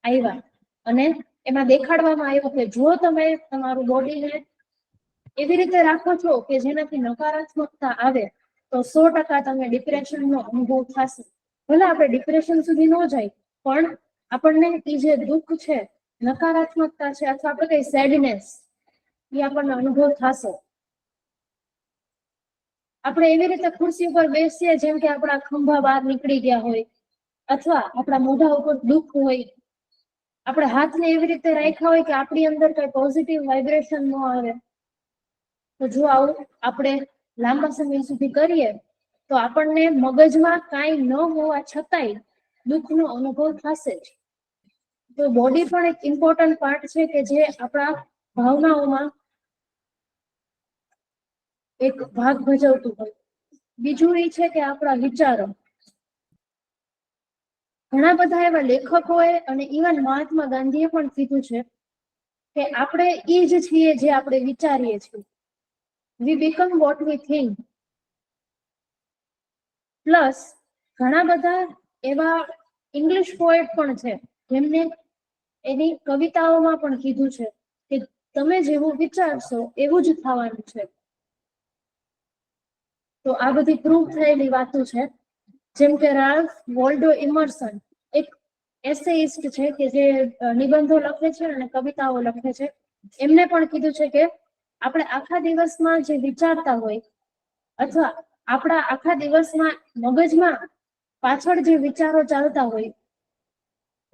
આવ્યા અને એમાં દેખાડવામાં આવ્યું કે જો તમે તમારું બોડીને એવી રીતે રાખો છો કે જેનાથી નકારાત્મકતા આવે તો 100% તમે ડિપ્રેશનનો અનુભવ થશે. ભલે આપણે ડિપ્રેશન સુધી ન જાય, પણ આપણને એ જે દુઃખ છે, નકારાત્મકતા છે, અથવા આપણે કઈ સેડનેસ, એ આપણને અનુભવ થશે. આપણે એવી રીતે ખુરશી ઉપર બેસીએ જેમ કે આપણા ખંભા બહાર નીકળી ગયા હોય, અથવા આપણા મોઢા ઉપર દુઃખ હોય, આપણે હાથને એવી રીતે રાખ્યા હોય કે આપણી અંદર કઈ પોઝિટિવ વાઇબ્રેશન ન આવે. તો જો આવું આપણે લાંબા સમય સુધી કરીએ તો આપણને મગજમાં કાંઈ ન હોવા છતાંય દુઃખનો અનુભવ થશે જ. તો બોડી પણ એક ઇમ્પોર્ટન્ટ પાર્ટ છે કે જે આપણા ભાવનાઓમાં એક ભાગ ભજવતું હોય. બીજું એ છે કે આપણા વિચારો. ઘણા બધા એવા લેખકોએ અને ઇવન મહાત્મા ગાંધીએ પણ કીધું છે કે આપણે એ જ છીએ જે આપણે વિચારીએ છીએ. We become what we think. Plus ઘણા બધા એવા ઇંગ્લિશ પોએટ પણ છે જેમને એની કવિતાઓમાં પણ કીધું છે કે તમે જેવું વિચારશો એવું જ થવાનું છે. તો આ બધી પ્રૂફ થયેલી વાતો છે. જેમ કે રાલ્ફ વોલ્ડો ઇમર્સન એક એસેઇસ્ટ છે કે જે નિબંધો લખે છે અને કવિતાઓ લખે છે. એમને પણ કીધું છે કે આપણે આખા દિવસમાં જે વિચારતા હોય અથવા આપણા આખા દિવસમાં મગજમાં પાછળ જે વિચારો ચાલતા હોય,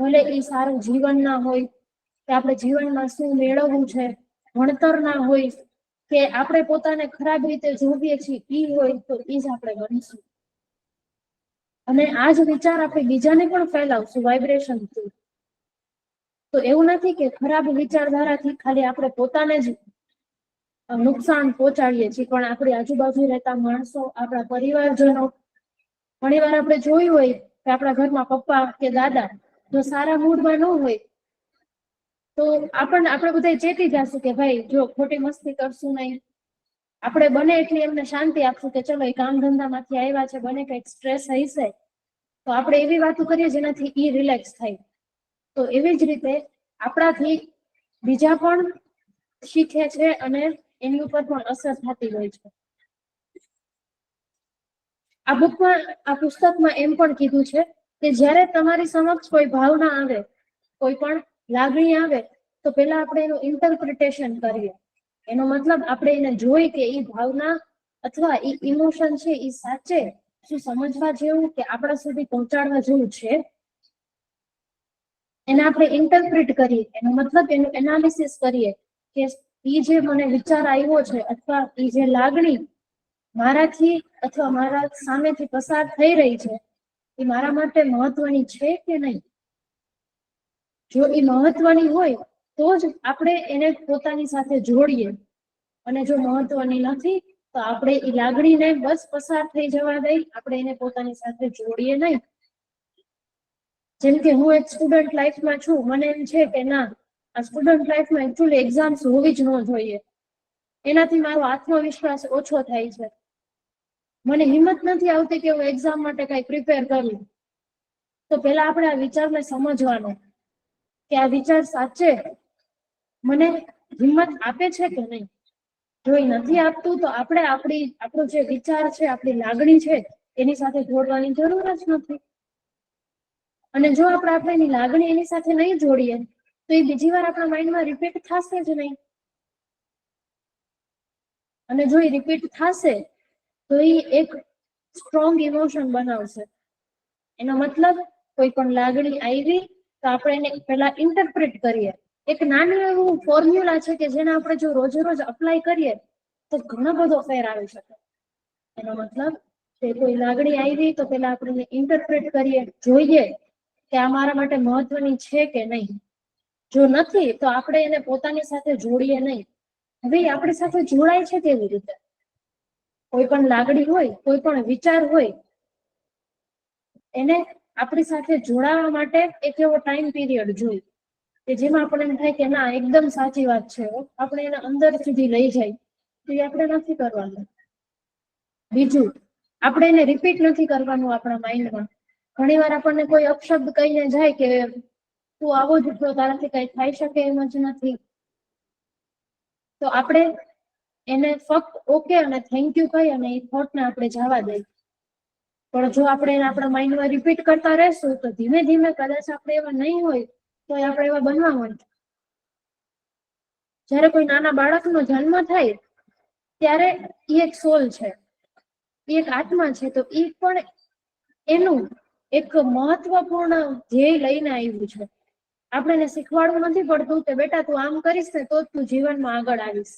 ભલે એ સારું જીવન ના હોય કે આપણે જીવનમાં શું મેળવવું છે, ભણતર ના હોય કે આપણે પોતાને ખરાબ રીતે જોવીએ છીએ ઈ હોય, તો ઈ જ આપણે બનીશું. અને આ જ વિચાર આપણે બીજાને પણ ફેલાવશું વાઇબ્રેશન થ્રુ. તો એવું નથી કે ખરાબ વિચારધારાથી ખાલી આપણે પોતાને જ નુકસાન પહોંચાડીએ છીએ, પણ આપણી આજુબાજુ રહેતા માણસો, આપણા પરિવારજનો, ઘણી વાર આપણે જોયું હોય કે આપણા ઘરમાં પપ્પા કે દાદા જો સારા મૂડમાં ન હોય તો આપણે બધા ચેતી જશું કે ભાઈ જો ખોટી મસ્તી કરશું નહીં. આપણે બને એટલી એમને શાંતિ આપશું કે ચલો એ કામ ધંધામાંથી આવ્યા છે, બને કંઈક સ્ટ્રેસ હશે તો આપણે એવી વાતો કરીએ જેનાથી ઈ રિલેક્સ થાય. તો એવી જ રીતે આપણાથી બીજા પણ શીખે છે અને એની ઉપર પણ અસર થતી હોય છે. આ પુસ્તકમાં એમ પણ કીધું છે કે જ્યારે તમારી સમક્ષ કોઈ ભાવના આવે, કોઈ પણ લાગણી આવે, તો પેલા આપણે એનું ઇન્ટરપ્રિટેશન કરીએ. એનો મતલબ આપણે એને જોઈ કે એ ભાવના અથવા એ ઇમોશન છે એ સાચે શું સમજવા જેવું કે આપણા સુધી પહોંચાડવા જેવું છે. એને આપણે ઇન્ટરપ્રિટ કરીએ, એનો મતલબ એનું એનાલિસિસ કરીએ કે એ જે મને વિચાર આવ્યો છે અથવા એ જે લાગણી મારાથી અથવા મારા સામેથી પસાર થઈ રહી છે એ મારા માટે મહત્વની છે કે નહીં. જો એ મહત્વની હોય તો જ આપણે એને પોતાની સાથે જોડીએ, અને જો મહત્વની નથી તો આપણે એ લાગણીને બસ પસાર થઈ જવા દઈ, આપણે એને પોતાની સાથે જોડીએ નહીં. જેમ કે હું એક સ્ટુડન્ટ લાઈફમાં છું, મને એમ છે કે ના આ સ્ટુડન્ટ લાઈફમાં એકચ્યુઅલી એક્ઝામ્સ હોવી જ ન જોઈએ, એનાથી મારો આત્મવિશ્વાસ ઓછો થાય છે. મને હિંમત નથી આવતી કે હું એક્ઝામ માટે કઈ પ્રિપેર કરું. તો પેલા આપણે આ વિચારને સમજવાનો કે આ વિચાર સાચે મને હિંમત આપે છે કે નહીં. જો એ નથી આપતું તો આપણે આપણો જે વિચાર છે, આપણી લાગણી છે, એની સાથે જોડવાની જરૂર જ નથી. અને જો આપણે એની લાગણી એની સાથે નહીં જોડીએ તો એ બીજી વાર આપણા માઇન્ડમાં રિપીટ થશે જ નહીં. અને જો એ રિપીટ થશે તો એ એક સ્ટ્રોંગ ઇમોશન બનાવશે. એનો મતલબ કોઈ પણ લાગણી આવી તો આપણે એને પેલા ઇન્ટરપ્રિટ કરીએ. એક નાનું એવું ફોર્મ્યુલા છે કે જેને આપણે જો રોજે રોજ અપ્લાય કરીએ તો ઘણો બધો ફેર આવી શકે. એનો મતલબ કે કોઈ લાગણી આવી તો પેલા આપણે એને ઇન્ટરપ્રેટ કરીએ, જોઈએ કે આ મારા માટે મહત્વની છે કે નહીં. જો નથી તો આપણે એને પોતાની સાથે જોડીએ નહીં. હવે આપણી સાથે જોડાય છે કેવી રીતે? કોઈ પણ લાગણી હોય, કોઈ પણ વિચાર હોય, એને આપણી સાથે જોડાવા માટે એક એવો ટાઈમ પીરિયડ જોઈએ કે જેમાં આપણે એમ થાય કે ના એકદમ સાચી વાત છે, આપણે એને અંદર સુધી લઈ જાય, તો એ આપણે નથી કરવાનું. બીજું, આપણે એને રિપીટ નથી કરવાનું આપણા માઇન્ડમાં. ઘણી વાર આપણને કોઈ અપશબ્દ કહીને જાય કે તું આવો જ છો, તારાથી કઈ થઈ શકે એમ જ નથી, તો આપણે એને ફક્ત ઓકે અને થેન્ક યુ કહી અને એ થોટને આપણે જવા દઈએ. પણ જો આપણે એને આપણા માઇન્ડમાં રિપીટ કરતા રહેશું તો ધીમે ધીમે કદાચ આપણે એવા નહીં હોય તો આપણે એવા બનવા હોય. જયારે કોઈ નાના બાળકનો જન્મ થાય ત્યારે એ એક સોલ છે, એ એક આત્મા છે, તો એ પણ એનું એક મહત્વપૂર્ણ ધ્યેય લઈને આવ્યું છે. આપણે એને શીખવાડવું નથી પડતું કે બેટા તું આમ કરીશ ને તો જ તું જીવનમાં આગળ આવીશ.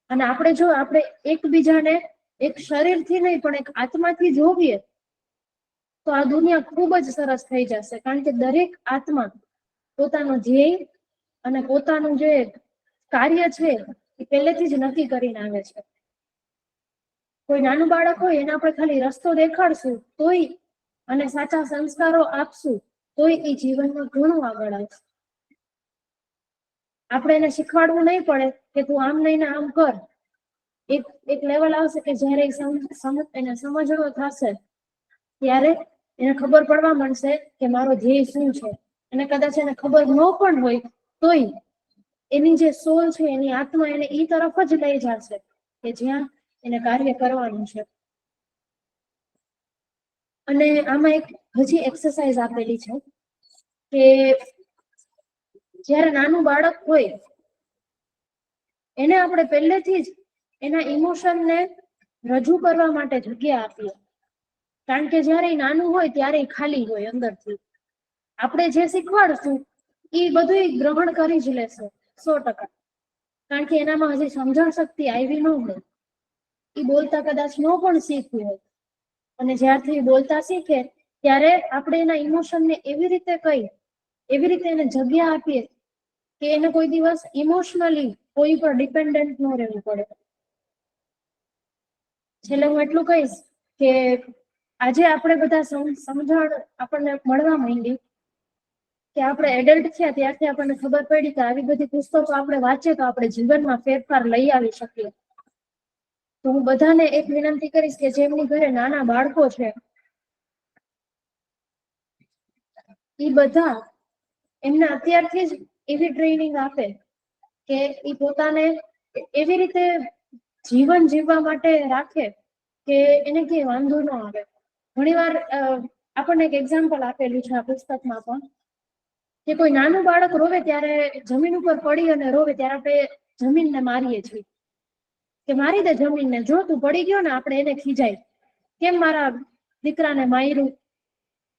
અને આપણે એકબીજાને એક શરીરથી નહીં પણ એક આત્માથી જોવીએ તો આ દુનિયા ખૂબ જ સરસ થઈ જશે. કારણ કે દરેક આત્મા પોતાનો ધ્યેય અને પોતાનું જે કાર્ય છે એ પહેલેથી જ નક્કી કરીને આવે છે. કોઈ નાનું બાળક હોય એને આપણે ખાલી રસ્તો દેખાડશું તોય અને સાચા સંસ્કારો આપશું તોય એ જીવનમાં ઘણું આગળ આવશે. આપણે એને શીખવાડવું નહીં પડે કે તું આમ નહીં ને આમ કર. એક લેવલ આવશે કે જયારે એને સમજણો થશે ત્યારે એને ખબર પડવા માંડશે કે મારો ધ્યેય શું છે. અને કદાચ એને ખબર ન પણ હોય તોય એની જે સોલ છે, એની આત્મા એને ઈ તરફ જ લઈ જશે કે જ્યાં એને કાર્ય કરવાનું છે. અને આમાં એક હજી એક્સરસાઇઝ આપેલી છે કે જયારે નાનું બાળક હોય એને આપણે પહેલેથી જ એના ઇમોશનને રજૂ કરવા માટે જગ્યા આપીએ. કારણ કે જયારે એ નાનું હોય ત્યારે એ ખાલી હોય અંદરથી. આપણે જે શીખવાડશું એ બધું ગ્રહણ કરી જ લેશે 100%. કારણ કે એનામાં હજી સમજણ શક્તિ આવી ન હોય. એ બોલતા કદાચ ન પણ શીખ્યું હોય. અને જ્યારથી બોલતા શીખે ત્યારે આપણે એના ઇમોશનને એવી રીતે એને જગ્યા આપીએ કે એને કોઈ દિવસ ઇમોશનલી કોઈ પર ડિપેન્ડન્ટ ન રહેવું પડે. છેલ્લે હું એટલું કહીશ કે આજે આપણે બધા સમજણ આપણને મળવા માંડી કે આપણે એડલ્ટ થયા ત્યારથી આપણને ખબર પડી કે આવી બધી પુસ્તકો આપણે વાંચીએ તો આપણે જીવનમાં ફેરફાર લઈ આવી શકીએ. તો હું બધાને એક વિનંતી કરીશ કે જેમની ઘરે નાના બાળકો છે એ બધા એમને અત્યારથી જ એવી ટ્રેનિંગ આપે કે એ પોતાને એવી રીતે જીવન જીવવા માટે રાખે કે એને કઈ વાંધો ન આવે. ઘણી વાર આપણને એક એક્ઝામ્પલ આપેલું છે આ પુસ્તકમાં પણ કે કોઈ નાનું બાળક રોવે ત્યારે જમીન ઉપર પડી અને રોવે ત્યારે આપણે જમીનને મારીએ છીએ કે મારી દે જમીનને, જો તું પડી ગયો ને આપણે એને ખીજાય કેમ મારા દીકરાને માર્યું.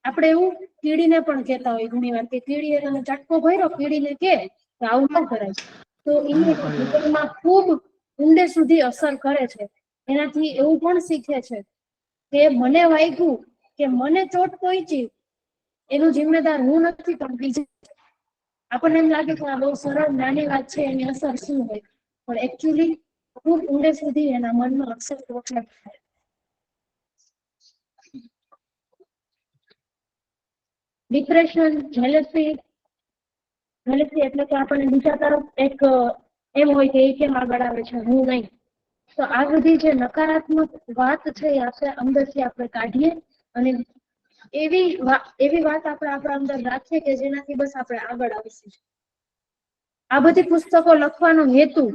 આપણે એવું કીડીને પણ કહેતા હોય ઘણી વાર કે કીડીએ તમે ચટકો ભર્યો, કીડીને કે આવું ન કરાય. તો એને જીવનમાં ખૂબ ઊંડે સુધી અસર કરે છે. એનાથી એવું પણ શીખે છે કે મને વાગ્યું કે મને ચોટ પહોંચી એનું જિમ્મેદાર હું નથી પણ બીજા. આપણને એમ લાગે કે આ બહુ સરળ નાની વાત છે, એની અસર શું હોય, પણ એકચ્યુઅલી ખૂબ ઊંડે સુધી એના મનમાં અસર પહોંચે. ડિપ્રેશન, જેલસી એટલે કે આપણને બીજા તરફ એક એમ હોય કે એ કેમ આગળ આવે છે, હું નહીં. તો આ બધી જે નકારાત્મક વાત છે એ આપણે અંદરથી આપણે કાઢીએ અને એવી વાત આપણે આપણા અંદર રાખીએ કે જેનાથી બસ આપણે આગળ આવીશું. આ બધી પુસ્તકો લખવાનો હેતુ,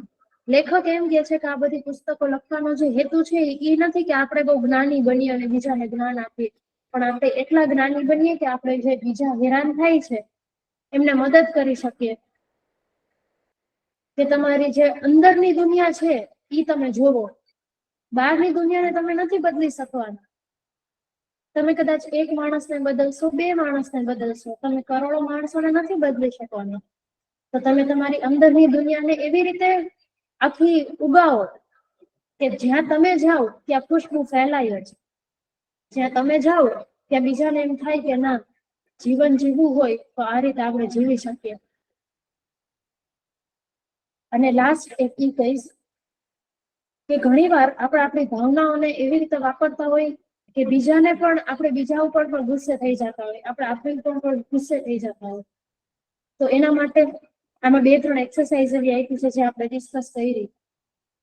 લેખક એમ કે છે કે આ બધી પુસ્તકો લખવાનો જે હેતુ છે એ નથી કે આપણે બહુ જ્ઞાની બનીએ અને બીજાને જ્ઞાન આપીએ, પણ આપણે એટલા જ્ઞાની બનીએ કે આપણે જે બીજા હેરાન થાય છે એમને મદદ કરી શકીએ. કે તમારી જે અંદરની દુનિયા છે એ તમે જોવો. બહારની દુનિયાને તમે નથી બદલી શકવાના. તમે કદાચ એક માણસને બદલશો, 2 માણસને બદલશો, તમે કરોડો માણસોને નથી બદલી શકવાના. તો તમે તમારી અંદરની દુનિયાને એવી રીતે આખી ઉગાવો કે જ્યાં તમે જાઓ ત્યાં ખુશ્બુ ફેલાય જ. જ્યાં તમે જાઓ ત્યાં બીજાને એમ થાય કે ના, જીવન જીવવું હોય તો આ રીતે આપણે જીવી શકીએ. અને લાસ્ટ એક ઈ કહીશ કે ઘણી વાર આપણે આપણી ભાવનાઓને એવી રીતે વાપરતા હોય કે બીજાને પણ આપણે બીજા ઉપર પણ ગુસ્સે થઈ જતા હોય, આપણે આપણી ઉપર પણ ગુસ્સે થઈ જતા હોય. તો એના માટે આમાં 2-3 એક્સરસાઇઝ એવી આપી છે જે આપણે ડિસ્કસ કરી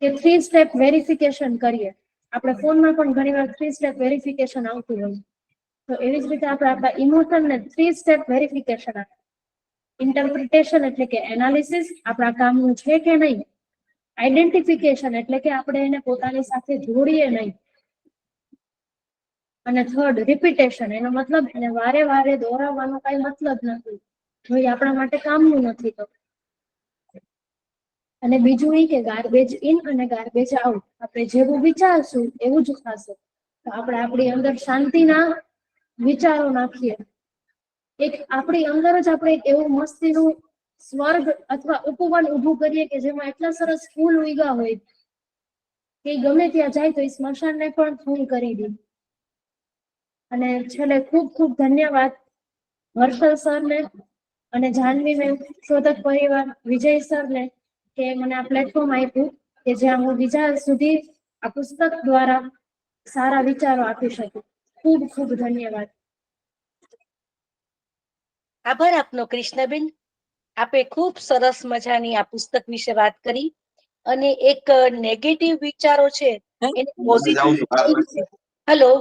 કે 3 સ્ટેપ વેરિફિકેશન કરીએ. આપણે ફોનમાં પણ ઘણી વાર 3 સ્ટેપ વેરિફિકેશન આવતું હોય. તો એવી જ રીતે આપણે આપણા ઇમોશનને 3 સ્ટેપ વેરિફિકેશન આપે. ઇન્ટરપ્રિટેશન એટલે કે એનાલિસિસ, આપણા કામનું છે કે નહીં. આઈડેન્ટિફિકેશન એટલે કે આપણે એને પોતાની સાથે જોડીએ નહીં. અને 3rd રિપીટેશન, એનો મતલબ એને વારે વારે દોહરાવવાનો કઈ મતલબ નથી જો એ આપણા માટે કામનું નથી તો. અને બીજું એ કે ગાર્બેજ ઇન અને ગાર્બેજ આઉટ. આપણે જેવું વિચારશું એવું જ થશે. તો આપણે આપણી અંદર શાંતિના વિચારો નાખીએ. એક આપણી અંદર જ આપણે એવું મસ્તીનું સ્વર્ગ અથવા ઉપવન ઊભું કરીએ કે જેમાં એટલા સરસ ફૂલ ઉગ્યા હોય કે ગમે ત્યાં જાય તો એ સ્મશાનને પણ ફૂલ કરી દે. અને છેલ્લે ખૂબ ખૂબ ધન્યવાદ હર્ષલ સરને અને જાહ્નવી મેમ, શોધક પરિવાર, વિજય સરને કે મને આ પ્લેટફોર્મ આપ્યું કે જ્યાં હું બીજા સુધી આ પુસ્તક દ્વારા સારા વિચારો આપી શકું. ખૂબ ખૂબ ધન્યવાદ. આભાર આપનો કૃષ્ણબેન. આપે ખૂબ સરસ મજાની આ પુસ્તક વિશે વાત કરી અને એક નેગેટિવ વિચારો છે એને પોઝિટિવ. હેલો.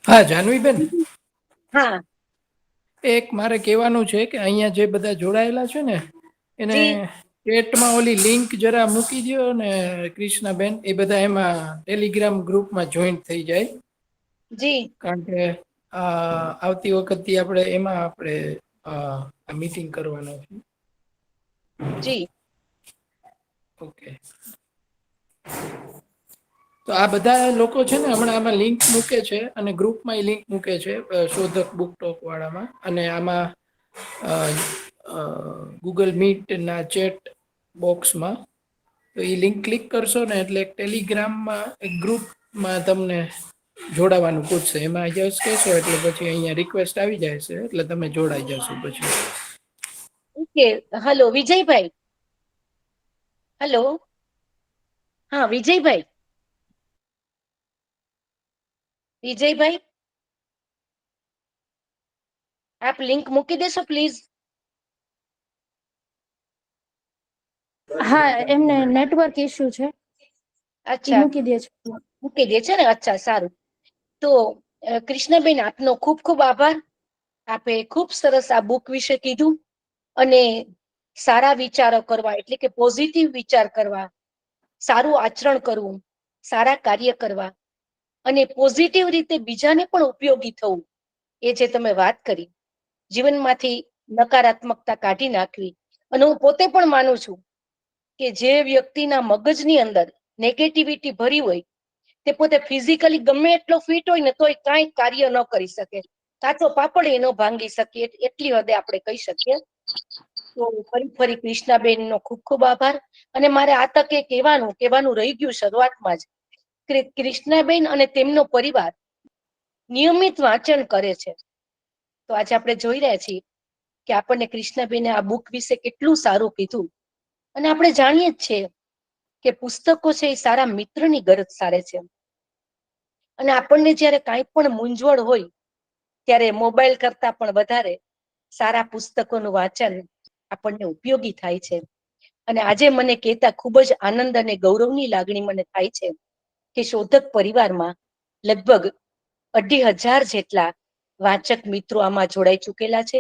હા જાનવીબેન, હા એક મારે કહેવાનું છે કે અહીંયા જે બધા જોડાયેલા છે ને એને જી ચેટમાં ઓલી લિંક જરા મૂકી દો ને કૃષ્ણાબેન, એ બધા એમાં ટેલિગ્રામ ગ્રુપમાં જોઈન્ટ થઈ જાય. જી કારણ કે આવતી વખતથી આપણે એમાં આપણે આ મીટિંગ કરવાના છે. જી ઓકે. તો આ બધા લોકો છે ને હમણાં આમાં લિંક મૂકે છે અને ગ્રુપમાં લિંક મૂકે છે શોધક બુક ટોક વાળામાં, અને આમાં ગૂગલ મીટના ચેટ બોક્સમાં. તો એ લિંક ક્લિક કરશો ને એટલે એક ટેલિગ્રામમાં એક ગ્રુપમાં તમને જોડાવાનું પૂછશે. એમાં જસ્ટ કહેશો એટલે પછી અહીંયા રિક્વેસ્ટ આવી જાય છે એટલે તમે જોડાઈ જશો પછી. ઓકે. હલો વિજયભાઈ. હેલો. હા વિજયભાઈ. વિજયભાઈ આપ લિંક મૂકી દેશો પ્લીઝ. હા, એમને નેટવર્ક ઇશ્યુ છે, એ અચ્છા, મૂકી દે છે. મૂકી દે છે ને. અચ્છા, સારું. તો કૃષ્ણબેન આપનો ખૂબ ખૂબ આભાર. આપે ખૂબ સરસ આ બુક વિશે કીધું અને સારા વિચારો કરવા એટલે કે પોઝિટિવ વિચાર કરવા, સારું આચરણ કરવું, સારા કાર્ય કરવા અને પોઝિટિવ રીતે બીજાને પણ ઉપયોગી થવું, એ જે તમે વાત કરી, જીવનમાંથી નકારાત્મકતા કાઢી નાખવી. અને હું પોતે પણ માનું છું કે જે વ્યક્તિના મગજની અંદર નેગેટિવિટી ભરી હોય તે પોતે ફિઝિકલી ગમે એટલો ફિટ હોય ને તોય કાંઈ કાર્ય ન કરી શકે, કાચો પાપડ એ ન ભાંગી શકીએ, એટલી હદે આપણે કહી શકીએ. તો ફરી કૃષ્ણાબેન નો ખૂબ ખૂબ આભાર. અને મારે આ તકે કહેવાનું રહી ગયું શરૂઆતમાં જ, કૃષ્ણાબેન અને તેમનો પરિવાર નિયમિત વાંચન કરે છે. તો આજે આપણે જોઈ રહ્યા છીએ કે આપણને કૃષ્ણાબેને આ બુક વિશે કેટલું સારું કીધું. અને આપણે જાણીએ જ છીએ કે પુસ્તકો છે એ સારા મિત્રની ગરજ સારે છે. અને આપણને જયારે કાંઈ પણ મૂંઝવણ હોય ત્યારે મોબાઈલ કરતા પણ વધારે સારા પુસ્તકોનું વાંચન આપણને ઉપયોગી થાય છે. અને આજે મને કહેતા ખૂબ જ આનંદ અને ગૌરવની લાગણી મને થાય છે કે શોધક પરિવારમાં લગભગ 2,500 જેટલા વાંચક મિત્રો આમાં જોડાઈ ચૂકેલા છે.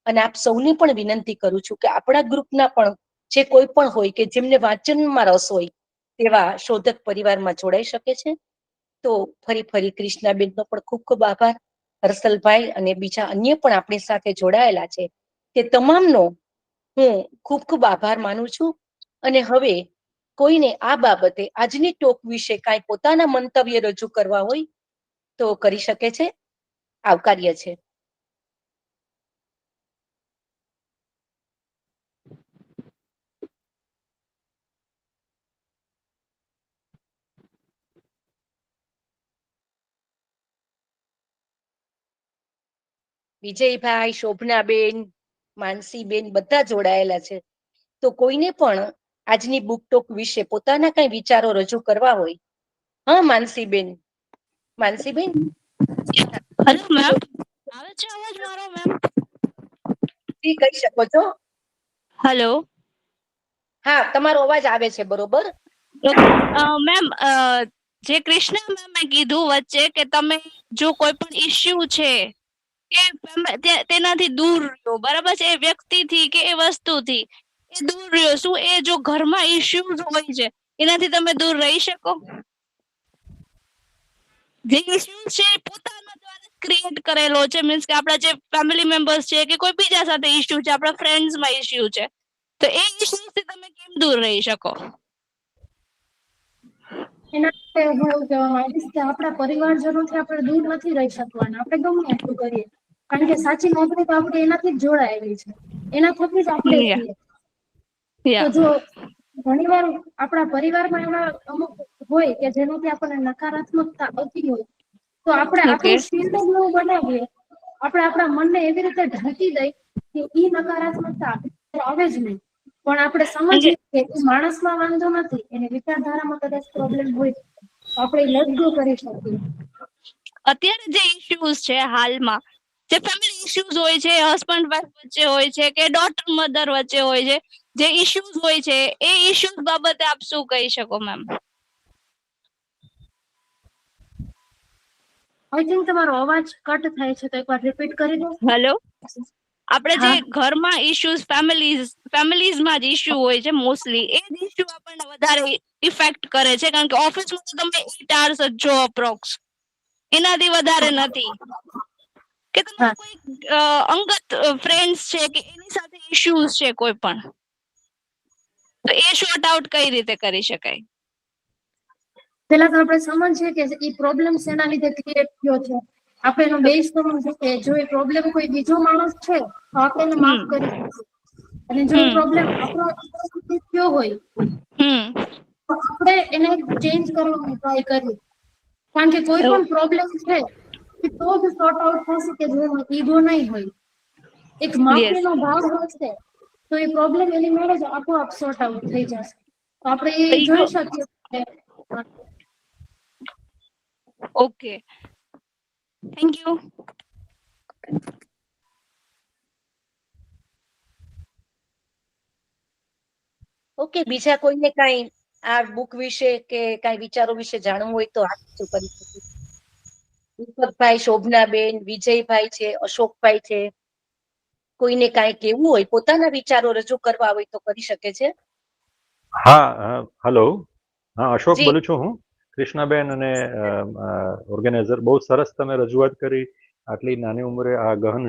અને આપ સૌને પણ વિનંતી કરું છું કે આપણા ગ્રુપના પણ જે કોઈ પણ હોય કે જેમને વાંચનમાં રસ હોય તેવા શોધક પરિવારમાં જોડાઈ શકે છે. તો ફરી કૃષ્ણાબેનનો પણ ખૂબ ખૂબ આભાર. હર્ષલભાઈ અને બીજા અન્ય પણ આપણી સાથે જોડાયેલા છે તે તમામનો હું ખૂબ ખૂબ આભાર માનું છું. અને હવે કોઈને આ બાબતે આજની ટોક વિશે કાંઈ પોતાના મંતવ્ય રજૂ કરવા હોય તો કરી શકે છે. આવકાર્ય છે. વિજયભાઈ, શોભનાબેન, માનસીબેન બધા જોડાયેલા છે. તો કોઈને પણ આજની બુક ટોક વિશે પોતાના કઈ વિચારો રજૂ કરવા હોય. હા માનસીબેન. માનસીબેન હેલો મેમ, આવે છે અવાજ મારો મેમ? જી કહી શકો છો. હેલો. હા, તમારો અવાજ આવે છે બરોબર. મેમ, જે કૃષ્ણા મેમે કીધું વચ્ચે કે તમે જો કોઈ પણ ઇશ્યુ છે કે તેનાથી દૂર રહો, બરાબર છે, એ વ્યક્તિથી કે એ વસ્તુથી એ દૂર રહ્યો. શું એ જો ઘરમાં ઇશ્યુઝ હોય છે એનાથી તમે દૂર રહી શકો? જે ઇશ્યુઝ છે પોતાના દ્વારા ક્રિએટ કરેલો છે, મીન્સ કે આપણા જે ફેમિલી મેમ્બર્સ છે કે કોઈ બીજા સાથે ઇશ્યુ છે, આપણા ફ્રેન્ડ્સમાં ઇશ્યુ છે, તો એ ઇશ્યુઝથી તમે કેમ દૂર રહી શકો? એના માટે હું એવું કહેવા માંગીશ કે આપણા પરિવારજનોથી આપણે દૂર નથી રહી શકવાના, આપણે ગમે એટલું કરીએ. કારણ કે સાચી નોકરી તો આપણે એનાથી જ જોડાયેલી છે, એના થકી જ આપણે છીએ. તો જો ઘણીવાર આપણા પરિવારમાં એવા અમુક હોય કે જેનાથી આપણને નકારાત્મકતા આવતી હોય તો આપણે ઓકે. આપણું શિલ્ડ જ એવું બનાવીએ, આપણે આપણા મનને એવી રીતે ઢાંકી દઈ કે ઈ નકારાત્મકતા આવે જ નહીં. પણ આપણે સમજીએ કે માણસમાં વાંધો નથી, એની વિચારધારામાં કદાચ પ્રોબ્લેમ હોય તો આપણે લેટ ગો કરી શકીએ. અત્યારે જે ઇશ્યુઝ છે હાલમાં, જે ફેમિલી ઇશ્યુઝ હોય છે, હસબન્ડ વાઈફ વચ્ચે હોય છે કે ડોટર મધર વચ્ચે હોય છે, જે ઇશ્યુઝ હોય છે એ ઇશ્યુઝ બાબતે આપ શું કહી શકો મેમ? આઈ થિંક તમારો અવાજ કટ થાય છે, તો એકવાર રિપીટ કરી દો. હેલો, આપણે જે હા. ઘરમાં ઇશ્યુઝ ફેમિલીઝમાં જ ઇશ્યુ હોય છે મોસ્ટલી, એ જ ઇશ્યુ આપણને વધારે ઇફેક્ટ કરે છે, કારણ કે ઓફિસમાં તો તમે 8 hours જ જો અપ્રોક્સ, એનાથી વધારે નથી. કે હા. તમારા કોઈ અંગત ફ્રેન્ડ્સ છે કે એની સાથે ઇશ્યુઝ છે કોઈ પણ, તો એ શોર્ટ આઉટ કઈ રીતે કરી શકાય? પેલા તો આપણે સમજીએ કે એ પ્રોબ્લેમ શેના લીધે ક્રિએટ થયો છે. આપણે એનો બેઝ સમજીએ કે જો એ પ્રોબ્લેમ કોઈ બીજો માણસ છે તો આપણે એને માફ હમ કરી શકીએ, અને જો એ હમ પ્રોબ્લેમ આપણો થયો હોય હમ તો આપણે એને ચેન્જ કરવાનો ટ્રાય કરીએ. કારણ કે કોઈ પણ પ્રોબ્લેમ છે એ તો જ સોર્ટ આઉટ થશે કે જેમાં ઈગો નહીં હોય, એક યસ, માફીનો ભાવ હશે તો એ પ્રોબ્લેમ એની મેળે જ આપોઆપ સોર્ટ આઉટ થઈ જશે. તો આપણે એ ઈગો, જોઈ શકીએ કે ઓકે, થેન્ક યુ. ઓકે, બીજા કોઈને કાંઈ આ બુક વિશે કે કાંઈ વિચારો વિશે જાણવું હોય તો હાથ ઊંચો કરી શકો. દીપકભાઈ, શોભનાબેન, વિજયભાઈ છે, અશોકભાઈ છે, કોઈને કાંઈ કહેવું હોય, પોતાના વિચારો રજૂ કરવા હોય તો કરી શકે છે. હા, હલો. હા, અશોક જી. બોલું છું હું. કૃષ્ણાબેન અને ઓર્ગેનાઇઝર, બહુ સરસ તમે રજૂઆત કરી આટલી નાની ઉંમરે આ ગહન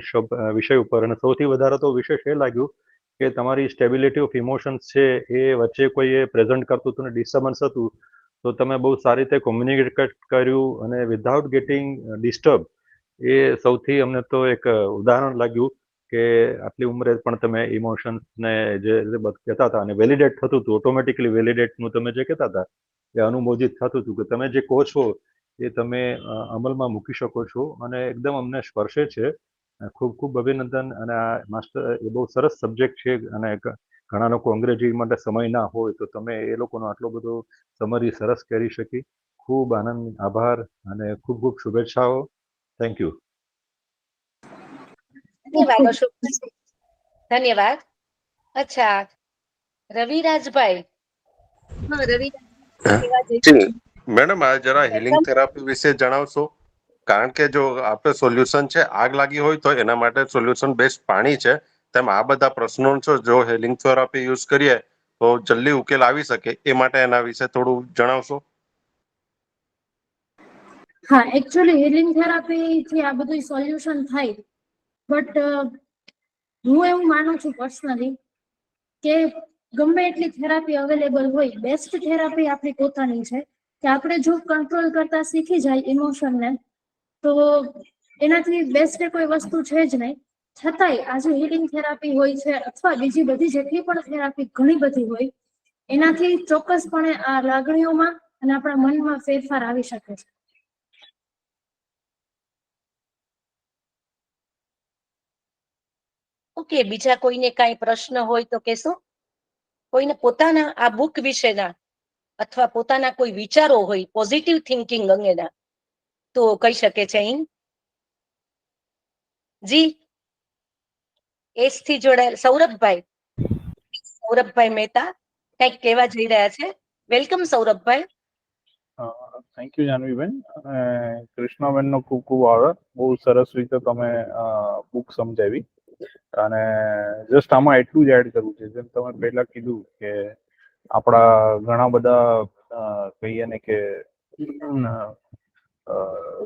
વિષય ઉપર. અને સૌથી વધારે તો વિશેષ એ લાગ્યું કે તમારી સ્ટેબિલિટી ઓફ ઇમોશન્સ છે એ વચ્ચે કોઈ એ પ્રેઝન્ટ કરતું હતું ને ડિસ્ટર્બન્સ હતું, તો તમે બહુ સારી રીતે કોમ્યુનિકેટ કર્યું અને વિધાઉટ ગેટિંગ ડિસ્ટર્બ, એ સૌથી અમને તો એક ઉદાહરણ લાગ્યું કે આટલી ઉંમરે પણ તમે ઇમોશન્સને જે કહેતા હતા અને વેલિડેટ થતું હતું, ઓટોમેટિકલી વેલિડેટનું તમે જે કહેતા હતા એ અનુમોદિત થતું હતું કે તમે જે કહો છો એ તમે અમલમાં મૂકી શકો છો, અને એકદમ અમને સ્પર્શે છે. ખૂબ ખૂબ અભિનંદન. અને આ માસ્ટર એ બહુ સરસ સબ્જેક્ટ છે, અને ઘણા લોકો અંગ્રેજી માટે સમય ના હોય તો તમે એ લોકોનો આટલો બધો સમરી સરસ કરી શકી. ખૂબ આનંદ, આભાર અને ખૂબ ખૂબ શુભેચ્છાઓ. Thank you. ધન્યવાદ અશોકભાઈ, ધન્યવાદ. અચ્છા, રવિરાજભાઈ. હા, રવિરાજ. જી મેડમ, આ જરા હિલિંગ વેલકમ. થેરાપી વિશે જણાવશો? કારણ કે જો આપણે સોલ્યુશન છે આગ લાગી હોય તો એના માટે સોલ્યુશન બેસ્ટ પાણી છે, તેમ આ બધા પ્રશ્નો છે જો હિલિંગ થેરાપી યુઝ કરીએ તો જલ્દી ઉકેલ આવી શકે, એ માટે એના વિશે થોડું જણાવશો? હા, એકચ્યુઅલી હીલિંગ થેરાપી થી આ બધું સોલ્યુશન થાય, બટ હું એવું માનું છું પર્સનલી કે ગમે એટલી થેરાપી અવેલેબલ હોય, બેસ્ટ થેરાપી આપણી પોતાની છે કે આપણે જો કંટ્રોલ કરતા શીખી જાય ઇમોશનને તો એનાથી બેસ્ટ કોઈ વસ્તુ છે જ નહીં. છતાંય આજે હીલિંગ થેરાપી હોય છે અથવા બીજી બધી જેટલી પણ થેરાપી ઘણી બધી હોય, એનાથી ચોક્કસપણે આ લાગણીઓમાં અને આપણા મનમાં ફેરફાર આવી શકે છે. ઓકે, બીજા કોઈને કાંઈ પ્રશ્ન હોય તો કહેશો? કોઈને પોતાના આ બુક વિશેના અથવા પોતાના કોઈ વિચારો હોય પોઝિટિવ થિંકિંગ અંગેના તો કહી શકે છે. અહીં જી, એસ થી જોડાયેલ સૌરભભાઈ મહેતા કંઈક કહેવા જઈ રહ્યા છે. વેલકમ સૌરભભાઈ. થેન્ક યુ જાનવીબેન. કૃષ્ણાબેનનો ખૂબ ખૂબ આભાર. બહુ સરસ રીતે તમે બુક સમજાવી. અને જસ્ટ આમાં એટલું જ એડ કરવું છે, જેમ તમે પહેલા કીધું કે આપણા ઘણા બધા કહીએ ને કે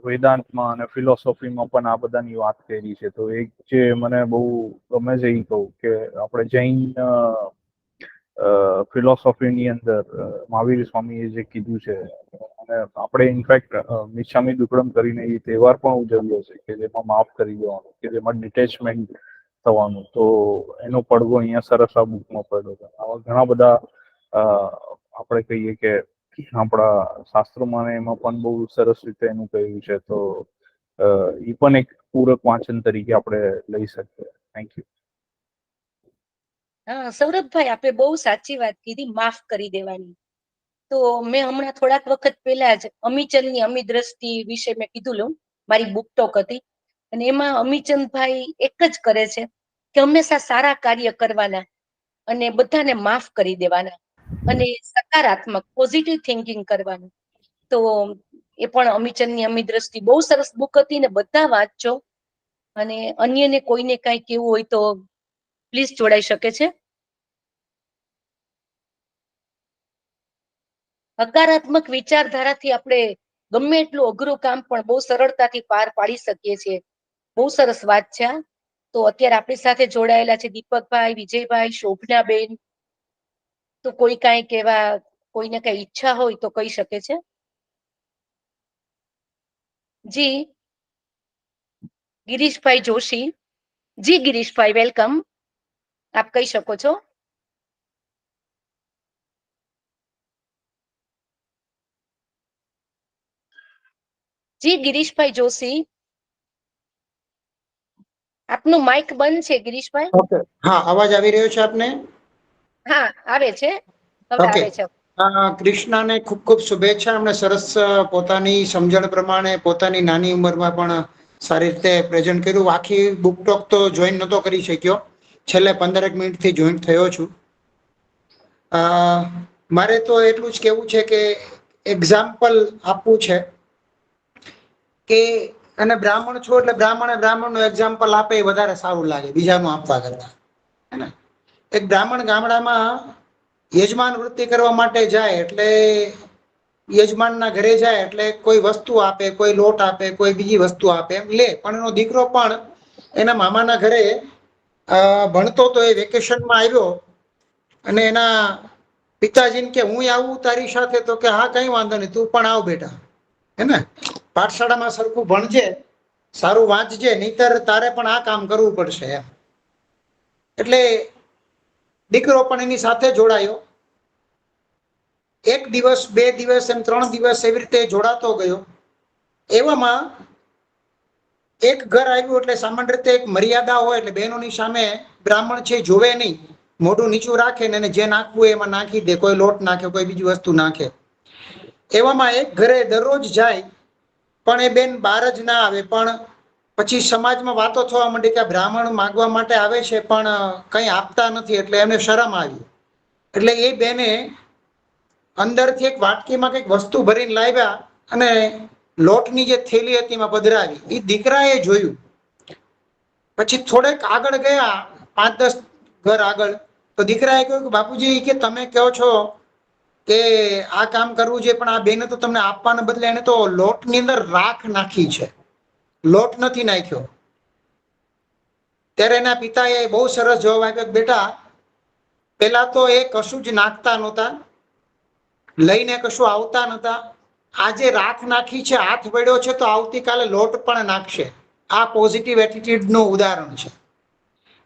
વેદાંતમાં અને ફિલોસોફીમાં પણ આ બધાની વાત કરી છે. તો એક જે મને બહુ ગમે છે એ કહું કે આપણે જૈન ફિલોસોફીની અંદર મહાવીર સ્વામીએ જે કીધું છે, અને આપણે ઇનફેક્ટ મિચ્છામી દુક્કડમ કરીને એ તહેવાર પણ ઉજવ્યો છે કે જેમાં માફ કરી દેવાનું, કે જેમાં ડિટેચમેન્ટ થવાનું. તો એનો પડઘો અહીંયા સરસ આ બુકમાં પડ્યો છે. આવા ઘણા બધા આપણે કહીએ કે આપણા શાસ્ત્રોમાં એમાં પણ બહુ સરસ રીતે એનું કહ્યું છે. તો એ પણ એક પૂરક વાંચન તરીકે આપણે લઈ શકીએ. Thank you. હા સૌરભભાઈ, આપણે બહુ સાચી વાત કીધી, માફ કરી દેવાની. તો મેં હમણાં થોડાક વખત પહેલા જ અમીચંદની અમી દ્રષ્ટિ વિશે મેં કીધું, મારી બુક ટોક હતી. અને એમાં અમીચંદભાઈ એક જ કરે છે કે હંમેશા સારા કાર્ય કરવાના અને બધાને માફ કરી દેવાના અને સકારાત્મક પોઝિટિવ થિંકિંગ કરવાનું. તો એ પણ અમીચંદની અમી દ્રષ્ટિ બહુ સરસ બુક હતી ને બધા વાંચજો. અને અન્યને કોઈને કાંઈ કેવું હોય તો પ્લીઝ જોડાઈ શકે છે. હકારાત્મક વિચારધારાથી આપણે ગમે એટલું અઘરું કામ પણ બહુ સરળતાથી પાર પાડી શકીએ છીએ. બહુ સરસ વાત છે. તો અત્યારે આપણી સાથે જોડાયેલા છે દીપકભાઈ, વિજયભાઈ, શોભનાબેન. તો કોઈ કાંઈ કહેવા, કોઈને કઈ ઈચ્છા હોય તો કહી શકે છે. જી ગિરીશભાઈ જોશી. જી ગિરીશભાઈ, વેલકમ. આપ કહી શકો છો. જી ગિરીશભાઈ જોશી, આપનું માઇક બંધ છે ગિરીશભાઈ. ઓકે, હા, અવાજ આવી રહ્યો છે આપને? હા, આવે છે, હવે ઓકે. આવે છે. કૃષ્ણાને ખૂબ ખૂબ શુભેચ્છા. એમણે સરસ પોતાની સમજણ પ્રમાણે પોતાની નાની ઉંમરમાં પણ સારી રીતે પ્રેઝન્ટ કર્યું. આખી બુક ટોક તો જોઈન નહોતો કરી શક્યો, છેલ્લે 15 મિનિટથી જોઈન થયો છું. મારે તો એટલું જ કહેવું છે કે એક્ઝામ્પલ આપવું છે કે, અને બ્રાહ્મણ છો એટલે બ્રાહ્મણનું એક્ઝામ્પલ આપે એ વધારે સારું લાગે બીજાનું આપવા કરતા. હે ને? એક બ્રાહ્મણ ગામડામાં યજમાન વૃત્તિ કરવા માટે જાય એટલે યજમાનના ઘરે જાય એટલે કોઈ વસ્તુ આપે, કોઈ લોટ આપે, કોઈ બીજી વસ્તુ આપે, એમ લે. પણ એનો દીકરો પણ એના મામાના ઘરે ભણતો તો એ વેકેશનમાં આવ્યો અને એના પિતાજીને કે હું આવું તારી સાથે? તો કે હા, કઈ વાંધો નહીં, તું પણ આવ બેટા. હે ને? પાઠશાળામાં સરખું ભણજે, સારું વાંચજે, નહીતર તારે પણ આ કામ કરવું પડશે એમ. એટલે દીકરો પણ એની સાથે જોડાયો. 1 દિવસ, 2 દિવસ, એમ 3 દિવસ એવી રીતે જોડાતો ગયો. એવામાં એક ઘર આવ્યું એટલે સામાન્ય રીતે એક મર્યાદા હોય, એટલે બહેનોની સામે બ્રાહ્મણ છે જોવે નહીં, મોઢું નીચું રાખે ને જે નાખવું એમાં નાખી દે. કોઈ લોટ નાખે, કોઈ બીજી વસ્તુ નાખે. એવામાં એક ઘરે દરરોજ જાય પણ એ બેન બહાર જ ના આવે. પણ પછી સમાજમાં વાતો થવા માંડી કે બ્રાહ્મણ માગવા માટે આવે છે પણ કંઈ આપતા નથી, એટલે એને શરમ આવી. એટલે એ બેને અંદરથી એક વાટકીમાં કંઈક વસ્તુ ભરીને લાવ્યા અને લોટની જે થેલી હતી એમાં પધરાવી. એ દીકરાએ જોયું. પછી થોડેક આગળ ગયા, 5-10 ઘર આગળ, તો દીકરાએ કહ્યું કે બાપુજી, કે તમે કહો છો કે આ કામ કરવું જોઈએ, પણ આ બેને તો તમને આપવાના બદલે એને તો લોટની અંદર રાખ નાખી છે, લોટ નથી નાખ્યો. ત્યારે એના પિતાએ બહુ સરસ જવાબ આપ્યો કે બેટા, પેલા તો એ કશું જ નાખતા નહોતા, લઈને કશું આવતા નહોતા. આજે રાખ નાખી છે, હાથ વળ્યો છે, તો આવતીકાલે લોટ પણ નાખશે. આ પોઝિટિવ એટીટ્યુડનું ઉદાહરણ છે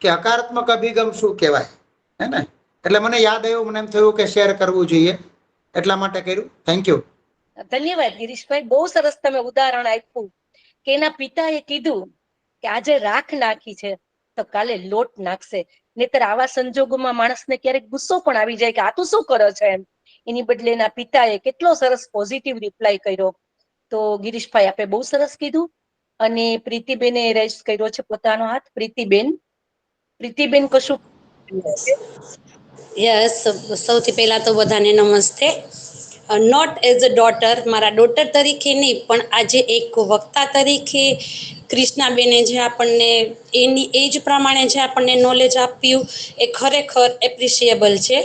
કે હકારાત્મક અભિગમ શું કહેવાય. હે ને? એટલે મને યાદ આવ્યું, મને એમ થયું કે શેર કરવું જોઈએ, એટલા માટે કર્યું. Thank you. ધન્યવાદ ગિરીશભાઈ, બહુ સરસ તમે ઉદાહરણ આપ્યું કે એના પિતાએ કીધું કે આજે રાખ નાખી છે તો કાલે લોટ નાખશે. નહીતર આવા સંજોગોમાં માણસને ક્યારેક ગુસ્સો પણ આવી જાય કે આ તું શું કરો છો એમ. એની બદલે એના પિતાએ કેટલો સરસ પોઝિટિવ રિપ્લાય કર્યો. તો ગિરીશભાઈ આપે બહુ સરસ કીધું. અને પ્રીતિબેને રેઝ કર્યો છે પોતાનો હાથ. પ્રીતિબેન કશું? યસ, સૌથી પહેલા તો બધાને નમસ્તે. નોટ એઝ અ ડોટર, મારા ડોટર તરીકે નહીં, પણ આજે એક વક્તા તરીકે કૃષ્ણાબેને જે આપણને એની એજ પ્રમાણે જે આપણને નોલેજ આપ્યું એ ખરેખર એપ્રિશિએબલ છે.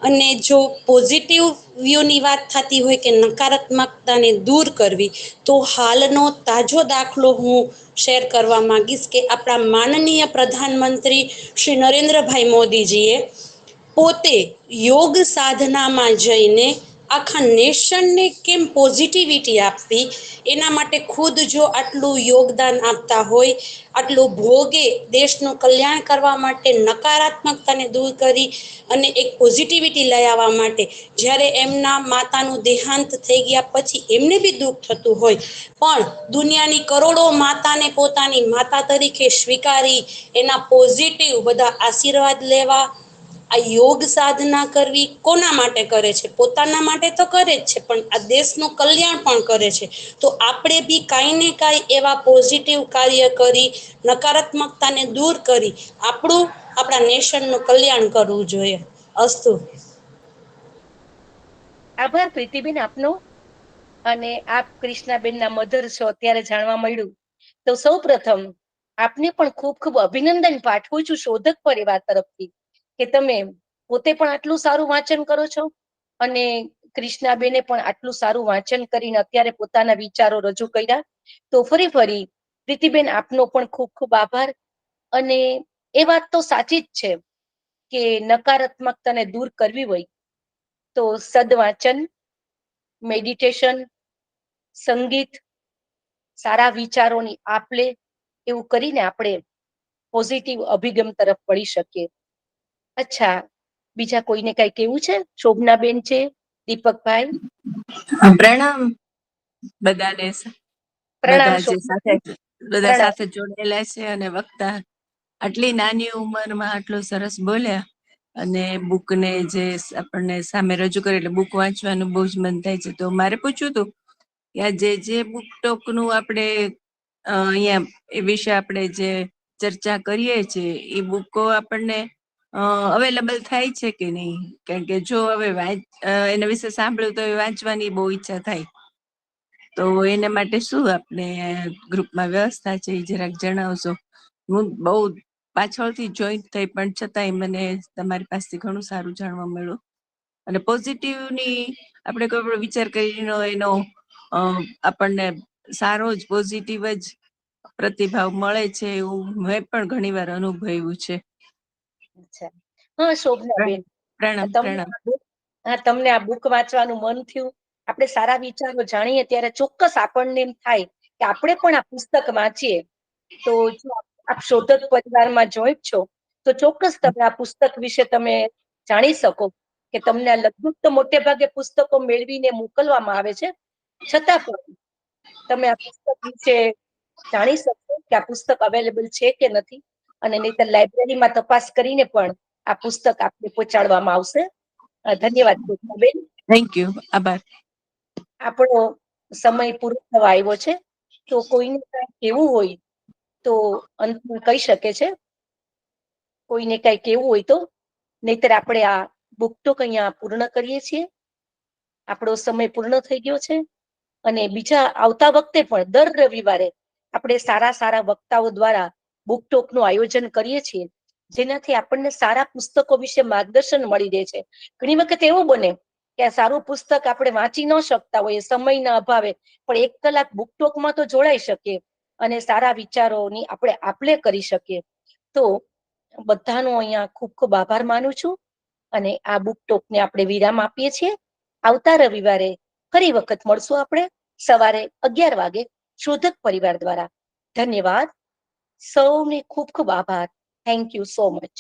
અને જો પોઝિટિવ વ્યૂની વાત થતી હોય કે નકારાત્મકતાને દૂર કરવી, તો હાલનો તાજો દાખલો હું શેર કરવા માંગીશ કે આપણા માનનીય પ્રધાનમંત્રી શ્રી નરેન્દ્રભાઈ મોદીજીએ પોતે યોગ સાધનામાં જઈને આખા નેશનને કેમ પોઝિટિવિટી આપવી, એના માટે ખુદ જો આટલું યોગદાન આપતા હોય, આટલું ભોગે દેશનું કલ્યાણ કરવા માટે, નકારાત્મકતાને દૂર કરી અને એક પોઝિટિવિટી લઈ આવવા માટે, જ્યારે એમના માતાનું દેહાંત થઈ ગયા પછી એમને બી દુઃખ થતું હોય, પણ દુનિયાની કરોડો માતાને પોતાની માતા તરીકે સ્વીકારી એના પોઝિટિવ બધા આશીર્વાદ લેવા, આ યોગ સાધના કરવી કોના માટે કરે છે? પોતાના માટે તો કરે જ છે, પણ આ દેશનું કલ્યાણ પણ કરે છે. તો આપણે બી કાંઈ ને કાંઈ એવા પોઝિટિવ કાર્ય કરી, નકારાત્મકતાને દૂર કરી આપણા નેશનનું કલ્યાણ કરવું જોઈએ. અસ્તુ. આભાર પ્રીતિબેન આપનો. અને આપ કૃષ્ણાબેનના મધર છો અત્યારે જાણવા મળ્યું. તો સૌ પ્રથમ આપને પણ ખૂબ ખૂબ અભિનંદન પાઠવું છું શોધક પરિવાર તરફથી, કે તમે પોતે પણ આટલું સારું વાંચન કરો છો અને કૃષ્ણાબેને પણ આટલું સારું વાંચન કરીને અત્યારે પોતાના વિચારો રજૂ કર્યા. તો ફરી પ્રીતિબેન આપનો પણ ખૂબ ખૂબ આભાર. અને એ વાત તો સાચી જ છે કે નકારાત્મકતાને દૂર કરવી હોય તો સદવાચન, મેડિટેશન, સંગીત, સારા વિચારોની આપલે, એવું કરીને આપણે પોઝિટિવ અભિગમ તરફ વળી શકીએ. અચ્છા, બીજા કોઈને કઈ કેવું છે? શોભનાબેન છે, દીપકભાઈ? પ્રણામ બધાને, પ્રણામ બધા પ્રણામ. સાથે જોડાયેલા છે. અને વક્તા આટલી નાની ઉંમરમાં આટલું સરસ બોલ્યા, અને બુક ને જે આપણને સામે રજૂ કરે એટલે બુક વાંચવાનું બહુ જ મન થાય છે. તો મારે પૂછ્યું હતું કે આ જે બુક ટોક નું આપણે અહીંયા એ વિશે આપણે જે ચર્ચા કરીએ છીએ, એ બુકો આપણને અવેલેબલ થાય છે કે નહીં? કારણ કે જો હવે એના વિશે સાંભળ્યું તો એ વાંચવાની બહુ ઈચ્છા થાય. તો એના માટે શું આપણે ગ્રુપમાં વ્યવસ્થા છે, એ જરાક જણાવશો. હું બહુ પાછળથી જોઈન્ટ થઈ, પણ છતાંય મને તમારી પાસેથી ઘણું સારું જાણવા મળ્યું. અને પોઝિટિવની આપણે કોઈ પણ વિચાર કરીને એનો આપણને સારો જ પોઝિટિવ જ પ્રતિભાવ મળે છે, એવું મેં પણ ઘણી વાર અનુભવ્યું છે. અચ્છા, હા શોભનાબેન, પ્રણામ પ્રણામ. તમને આ બુક વાંચવાનું મન થયું, આપણે સારા વિચારો જાણીએ ત્યારે ચોક્કસ આપણને એમ થાય કે આપણે પણ આ પુસ્તક વાંચીએ. તો જો આપ શોધક પરિવારમાં જોઈન્ટ છો તો ચોક્કસ તમે આ પુસ્તક વિશે તમે જાણી શકો કે તમને લગભગ તો મોટે ભાગે પુસ્તકો મેળવીને મોકલવામાં આવે છે, છતાં પણ તમે આ પુસ્તક વિશે જાણી શકશો કે આ પુસ્તક અવેલેબલ છે કે નથી. અને નહીંતર લાઇબ્રેરીમાં તપાસ કરીને પણ આ પુસ્તક આપને પહોંચાડવામાં આવશે. ધન્યવાદ બેન. થેન્ક યુ, આભાર. આપણો સમય પૂરો થવા આવ્યો છે, તો કોઈને કઈ કેવું હોય તો અંતમાં કહી શકે છે. કોઈને કઈ કેવું હોય તો, નહીતર આપણે આ બુક ટોક અહીંયા પૂર્ણ કરીએ છીએ. આપણો સમય પૂર્ણ થઈ ગયો છે. અને બીજા આવતા વખતે પણ દર રવિવારે આપણે સારા સારા વક્તાઓ દ્વારા બુક ટોક નું આયોજન કરીએ છીએ, જેનાથી આપણને સારા પુસ્તકો વિશે માર્ગદર્શન મળી રહે છે. ઘણી વખત એવું બને કે આ સારું પુસ્તક આપણે વાંચી ન શકતા હોઈએ સમયના અભાવે, પણ 1 કલાક બુક ટોકમાં તો જોડાઈ શકીએ અને સારા વિચારોની આપણે આપલે કરી શકીએ. તો બધાનો અહીંયા ખૂબ ખૂબ આભાર માનું છું અને આ બુક ટોકને આપણે વિરામ આપીએ છીએ. આવતા રવિવારે ફરી વખત મળશું આપણે સવારે 11 વાગે શોધક પરિવાર દ્વારા. ધન્યવાદ. સૌને ખૂબ ખૂબ આભાર. Thank you so much.